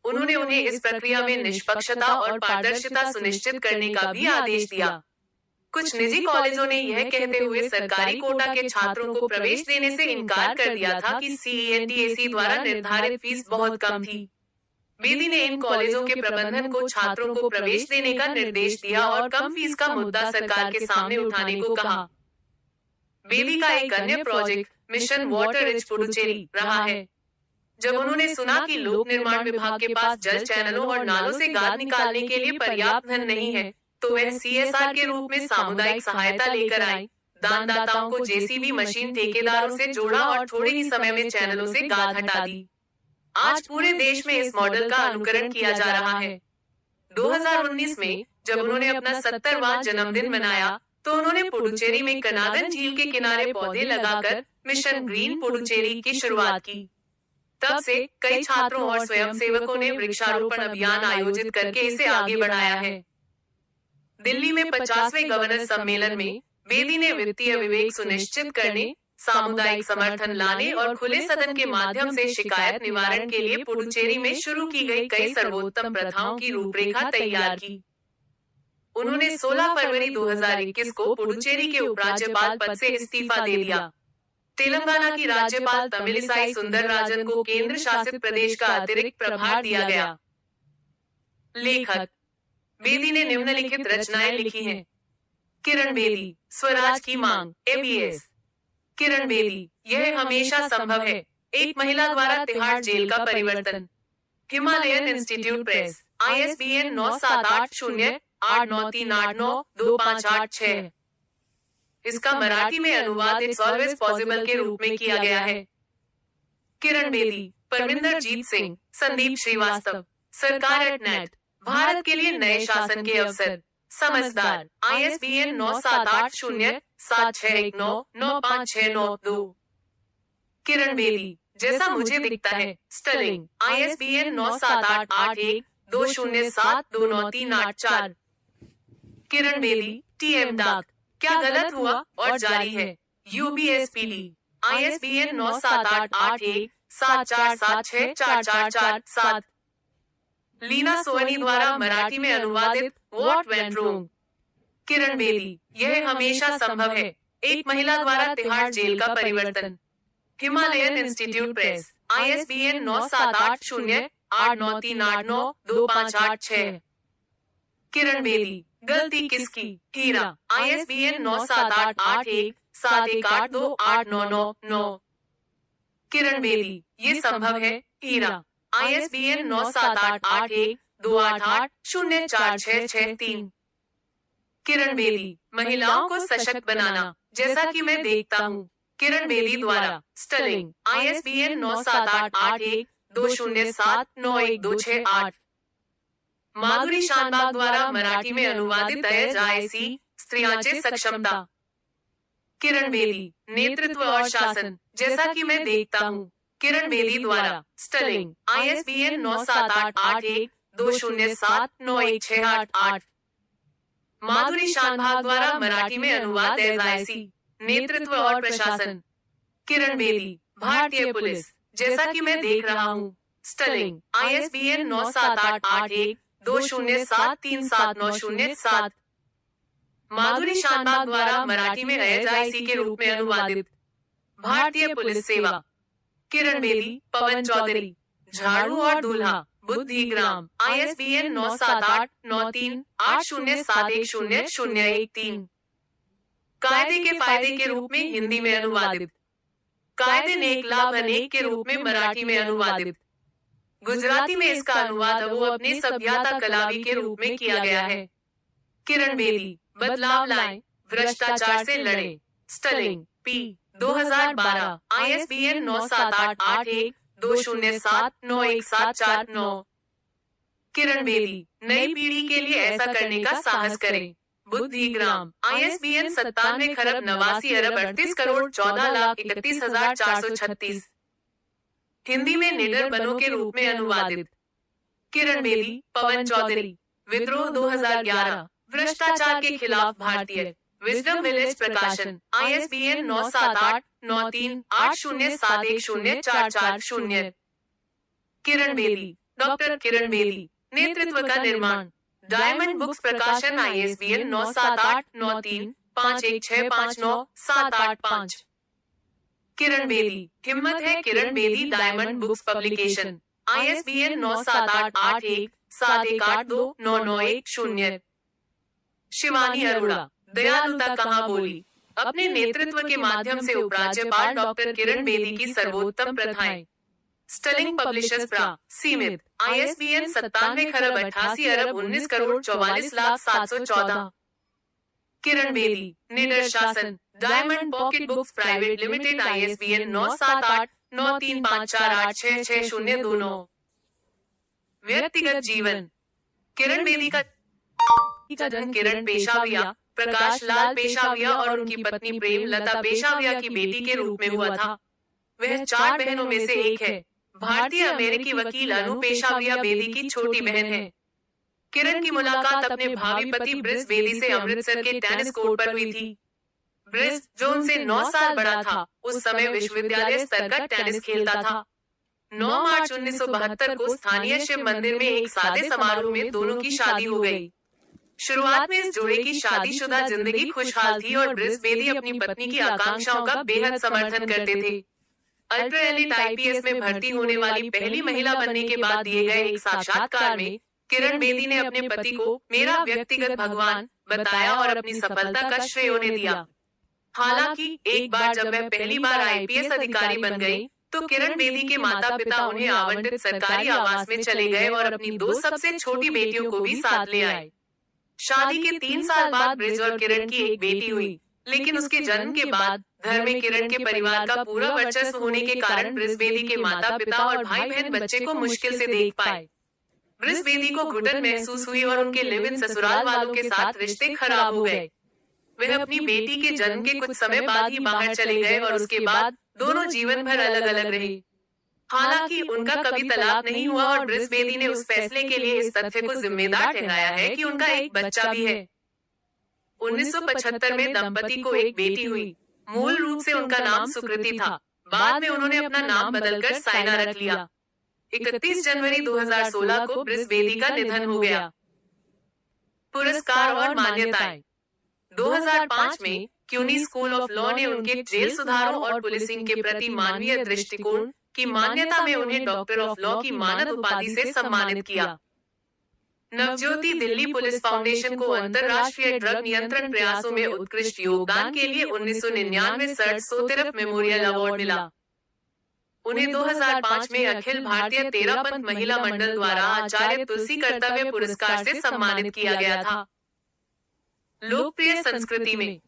उन्होंने उन्हें इस प्रक्रिया में निष्पक्षता और पारदर्शिता सुनिश्चित करने का भी आदेश दिया। कुछ निजी कॉलेजों ने यह कहते हुए सरकारी कोटा के छात्रों को प्रवेश देने से इनकार कर दिया था कि CENTAC द्वारा निर्धारित फीस बहुत कम थी। बेदी ने इन कॉलेजों के प्रबंधन को छात्रों को प्रवेश देने का निर्देश दिया और कम फीस का मुद्दा सरकार के सामने उठाने को कहा। बेदी का एक अन्य project mission water rich Puducherry रहा है। जब उन्होंने सुना कि लोक निर्माण विभाग के पास जल चैनलों और नालों से गाद निकालने के लिए पर्याप्त धन नहीं है, तो वह CSR के रूप में सामुदायिक सहायता लेकर आई, दानदाताओं को JCB मशीन ठेकेदारों से जोड़ा और थोड़े ही समय में चैनलों से गाद हटा दी। आज पूरे देश में इस मॉडल का अनुकरण किया जा रहा है। 2019 में जब उन्होंने अपना 70वां जन्मदिन मनाया, तो उन्होंने पुडुचेरी में कनागन झील के किनारे पौधे लगाकर मिशन ग्रीन पुडुचेरी की शुरुआत की। तब से कई छात्रों और स्वयंसेवकों ने वृक्षारोपण अभियान आयोजित करके इसे आगे बढ़ाया है। दिल्ली में 50वें गवर्नर सम्मेलन में बेदी ने वित्तीय विवेक सुनिश्चित करने, सामुदायिक समर्थन लाने और खुले सदन के माध्यम से शिकायत निवारण के लिए पुडुचेरी में शुरू की गई कई सर्वोत्तम प्रथाओं की रूपरेखा तैयार की। उन्होंने 16 फरवरी 2021 को पुडुचेरी के उपराज्यपाल पद से इस्तीफा दे दिया। तेलंगाना की राज्यपाल तमिलिसाई सुंदरराजन को केंद्र शासित प्रदेश का अतिरिक्त प्रभार दिया गया। लेखक बेदी ने निम्नलिखित रचनाएं लिखी हैं। किरण बेदी, स्वराज की मांग, ABS। किरण बेदी, यह हमेशा संभव है, एक महिला द्वारा तिहाड़ जेल का परिवर्तन। Himalayan institute press, ISBN 97808938925886। इसका मराठी में अनुवाद इट्स ऑलवेज पॉसिबल के रूप में किया गया है। किरण बेदी, परमिंदर जीत सिंह, संदीप श्रीवास्तव, सरकार @net, भारत के लिए नए शासन के अवसर, समझदार, ISBN 978076199562। किरण बेदी, जैसा मुझे दिखता है, Stirling, ISBN 978120729384। Kiran Bedi, TM डाक, क्या गलत हुआ और जारी है, UBSPD, ISBN 978174764447। लीना सोनी द्वारा मराठी में अनुवादित what went wrong. Kiran Bedi, यह हमेशा संभव है, एक महिला द्वारा तिहाड़ जेल का परिवर्तन। Himalayan institute press, ISBN 97808938925886। Kiran Bedi, गलती किसकी, हीरा, ISBN 978171828999। किरण बेदी, ये संभव है, हीरा, ISBN 978128804663। किरण बेदी, महिलाओं को सशक्त बनाना, जैसा कि मैं देखता हूँ, किरण बेदी द्वारा, स्टर्लिंग, ISBN 978120791268। माधुरी शानबाग द्वारा मराठी में अनुवादित दहेज IC, स्त्रियांचे सक्षमता। किरण बेदी, नेतृत्व और शासन, जैसा कि मैं देखता हूँ, किरण बेदी द्वारा, स्टर्लिंग, ISBN 978120791268। माधुरी शानबाग द्वारा मराठी में अनुवाद दहेज IC, नेतृत्व और प्रशासन। किरण बेदी, भारतीय पुलिस, जैसा कि मैं देख रहा हूँ, स्टर्लिंग, ISBN 978120737907। माधुरी शानबाग द्वारा मराठी में AIC के रूप में अनुवादित। भारतीय पुलिस सेवा। किरण बेदी, पवन चौधरी। झाड़ू और दूल्हा, बुद्धिग्राम। ISBN 9789380710013। कायदे के फायदे के रूप में हिंदी में अनुवादित। कायदे नेक लाभ अनेक के रूप में मराठी में अनुवादित। गुजराती में इसका अनुवाद वो अपने सभ्यता कलावी के रूप में किया गया है। किरण बेदी, बदलाव लाएं, भ्रष्टाचार से लड़े। Sterling, P. 2012। ISBN 9788120791749। Kiran Bedi, नई पीढ़ी के लिए ऐसा करने का साहस करें। बुद्धिग्राम। ISBN 97,38,38,14,31,436। हिंदी में निडर बनों के रूप में अनुवादित। किरण बेदी, पवन चौधरी। विद्रोह 2011। भ्रष्टाचार के खिलाफ भारतीय विजडम विलेज प्रकाशन। ISBN 9789380710440। किरण बेदी, डॉक्टर किरण बेदी, नेतृत्व का निर्माण। डायमंड बुक्स प्रकाशन। ISBN 9789351659785। किरण बेदी, हिम्मत है Kiran Bedi, Diamond Books Publication. ISBN 9788171829910। Shivani Arora, दयालुता कहाँ बोली। अपने नेतृत्व के माध्यम से उपराज्यपाल डॉक्टर किरण बेदी की सर्वोत्तम प्रथाएं। स्टलिंग पब्लिशर्स प्रा, सीमित। ISBN 97,88,19,44,44,714। किरण बेदी, निडर शासन। Diamond pocket books private limited. ISBN 9789354866029। व्यक्तिगत जीवन। किरण बेदी का जन्म किरण पेशाविया, प्रकाश लाल पेशाविया और उनकी पत्नी प्रेम लता पेशाविया की बेटी के रूप में हुआ था। वह 4 बहनों में से एक है। भारतीय अमेरिकी वकील अनु पेशाविया बेदी की छोटी बहन है। किरण की मुलाकात अपने भावी पति ब्रिस बेदी से अमृतसर के टेनिस कोर्ट पर हुई थी। ब्रिस, जो उनसे 9 साल बड़ा था, उस समय विश्वविद्यालय स्तर का टेनिस खेलता था। 9 मार्च 1972 को स्थानीय शिव मंदिर में एक सादे समारोह में दोनों की शादी हो गई। शुरुआत में इस जोड़े की शादीशुदा जिंदगी खुशहाल थी और ब्रिस बेदी अपनी पत्नी की आकांक्षाओं का बेहद समर्थन करते थे। अल्ट्रा एलिट IPS में भर्ती होने वाली पहली महिला बनने के बाद दिए गए एक साक्षात्कार में किरण बेदी ने अपने पति को मेरा व्यक्तिगत भगवान बताया और अपनी सफलता का श्रेय उन्हें दिया। हालांकि एक बार जब वह पहली बार IPS अधिकारी बन गई, तो किरण बेदी के माता पिता उन्हें आवंटित सरकारी आवास में चले गए और अपनी 2 सबसे छोटी बेटियों को भी साथ ले आए। शादी के 3 साल बाद ब्रिज और किरण की एक बेटी हुई, लेकिन उसके जन्म के बाद घर में किरण के परिवार का पूरा वर्चस्व होने के कारण ब्रिज बेदी के माता पिता और भाई बहन बच्चे को मुश्किल से देख पाए। ब्रिज बेदी को घुटन महसूस हुई और उनके लिव इन ससुराल वालों के साथ रिश्ते खराब हो गए। वह अपनी बेटी के जन्म के कुछ समय बाद ही बाहर चले गए और उसके बाद दोनों जीवन भर अलग अलग रहे। हालांकि उनका कभी तलाक नहीं हुआ और ब्रिज बेदी ने उस फैसले के लिए इस तथ्य को जिम्मेदार ठहराया है कि उनका एक बच्चा भी है। 1975 में दंपति को एक बेटी हुई। मूल रूप से उनका नाम सुकृति था। बाद में उन्होंने अपना नाम बदलकर साइना रख लिया। 31 जनवरी 2016 को ब्रिज बेदी का निधन हो गया। पुरस्कार और मान्यताएं। 2005 में क्यूनी स्कूल ऑफ लॉ ने उनके जेल सुधारों और पुलिसिंग के प्रति मानवीय दृष्टिकोण की मान्यता में उन्हें डॉक्टर ऑफ लॉ की मानद उपाधि से सम्मानित किया। नवज्योति दिल्ली पुलिस फाउंडेशन को अंतर्राष्ट्रीय ड्रग नियंत्रण प्रयासों में उत्कृष्ट योगदान के लिए 1999 सर सोतिरफ मेमोरियल अवार्ड मिला। उन्हें 2005 में अखिल भारतीय तेरापंथ महिला मंडल द्वारा आचार्य तुलसी कर्तव्य पुरस्कार से सम्मानित किया गया था। लोकप्रिय संस्कृति में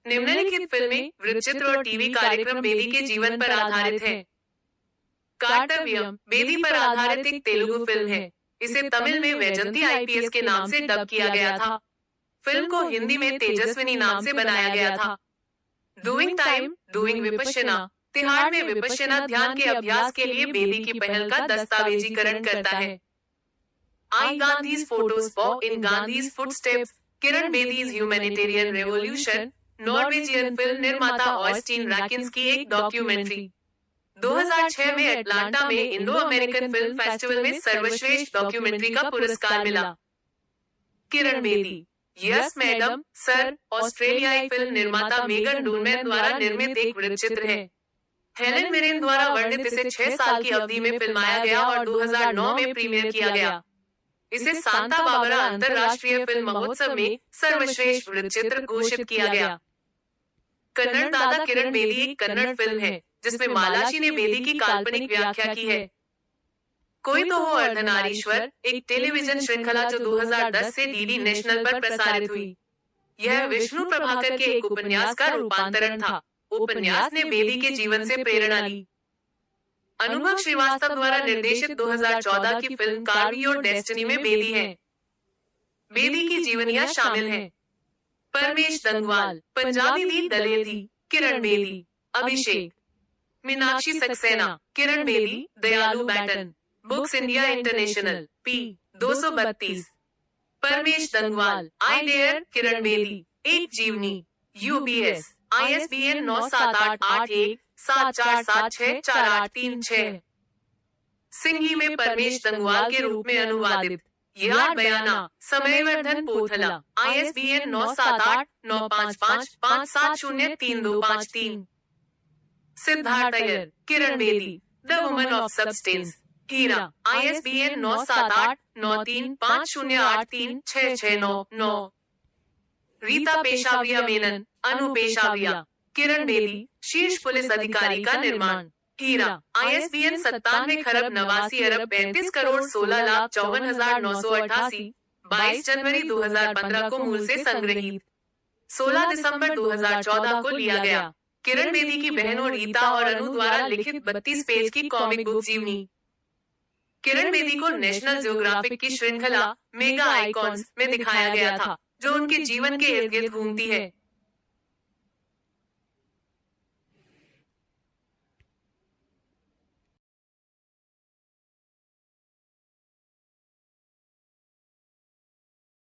निम्नलिखित फिल्में, वृत्तचित्र और टीवी कार्यक्रम बेदी के जीवन पर आधारित हैं। कार्तव्यम बेदी पर आधारित एक तेलुगु फिल्म है। इसे तमिल में वैजंती IPS के नाम से डब किया गया था। फिल्म को हिंदी में तेजस्विनी नाम से बनाया गया था। Doing time, doing Vipassana, Tihar में विपश्यना ध्यान के अभ्यास के लिए बेदी की पहल का दस्तावेजीकरण करता है। I Gandhi's photos for in Gandhi's footsteps, Kiran Bedi's humanitarian revolution, Norwegian film निर्माता ऑस्टिन रैकिंस की एक डॉक्यूमेंट्री। 2006 में अटलांटा में इंडो अमेरिकन फिल्म फेस्टिवल में सर्वश्रेष्ठ डॉक्यूमेंट्री का पुरस्कार मिला। Kiran Bedi, yes madam, sir, ऑस्ट्रेलियाई फिल्म निर्माता मेगन डूनमैन द्वारा निर्मित एक वृत्तचित्र है। हेलेन मिरेन द्वारा वर्णित इसे 6 साल की अवधि में फिल्माया गया और 2009 में प्रीमियर किया गया। इसे सांता बाबरा अंतर्राष्ट्रीय फिल्म महोत्सव में सर्वश्रेष्ठ वृत्तचित्र घोषित किया गया। कन्नड़ दादा किरण बेदी एक कन्नड़ फिल्म है जिसमें मालाशी ने बेदी की काल्पनिक व्याख्या की है। कोई तो हो अर्धनारीश्वर एक टेलीविजन श्रृंखला जो 2010 से डीडी नेशनल पर प्रसारित हुई। यह विष्णु प्रभाकर के एक उपन्यास का रूपांतरण था। उपन्यास ने बेदी के जीवन से प्रेरणा ली। अनुभव श्रीवास्तव द्वारा निर्देशित 2014 की फिल्म कार्वी योर डेस्टिनी में बेदी है। बेदी की जीवनियां शामिल हैं। परमेश दंगवाल, पंजाबी लीड दलेर थी, किरण बेदी, अभिषेक, मीनाक्षी सक्सेना, किरण बेदी, दयालु बैटन, Books India International, P 232, Paramesh Dangwal, I dare, Kiran Bedi, एक जीवनी, यूबीएस, ISBN 978817476486 सिंही में परमेश दंगवाल के रूप में अनुवादित। यार बयाना, समयवर्धन पोथला, ISBN 978955570325 Siddharth Iyer, Kiran Bedi, the woman of substance, हीरा, ISBN 978935083669 रीता पेशावरिया मेनन, अनु पेशावरिया, किरण बेदी, शीर्ष पुलिस अधिकारी का निर्माण, हीरा, ISBN 97 खरब 89 अरब 35 करोड़ 16 लाख 54,988, 22 जनवरी 2015 को मूल से संग्रहित, 16 दिसंबर 2014 को लिया गया। किरण बेदी की बहनों रीता और अनु द्वारा लिखित 32 पेज की कॉमिक बुक जीवनी। किरण बेदी को नेशनल ज्योग्राफिक की श्रृंखला मेगा आइकॉन्स में दिखाया गया था जो उनके जीवन के इर्द गिर्द घूमती है।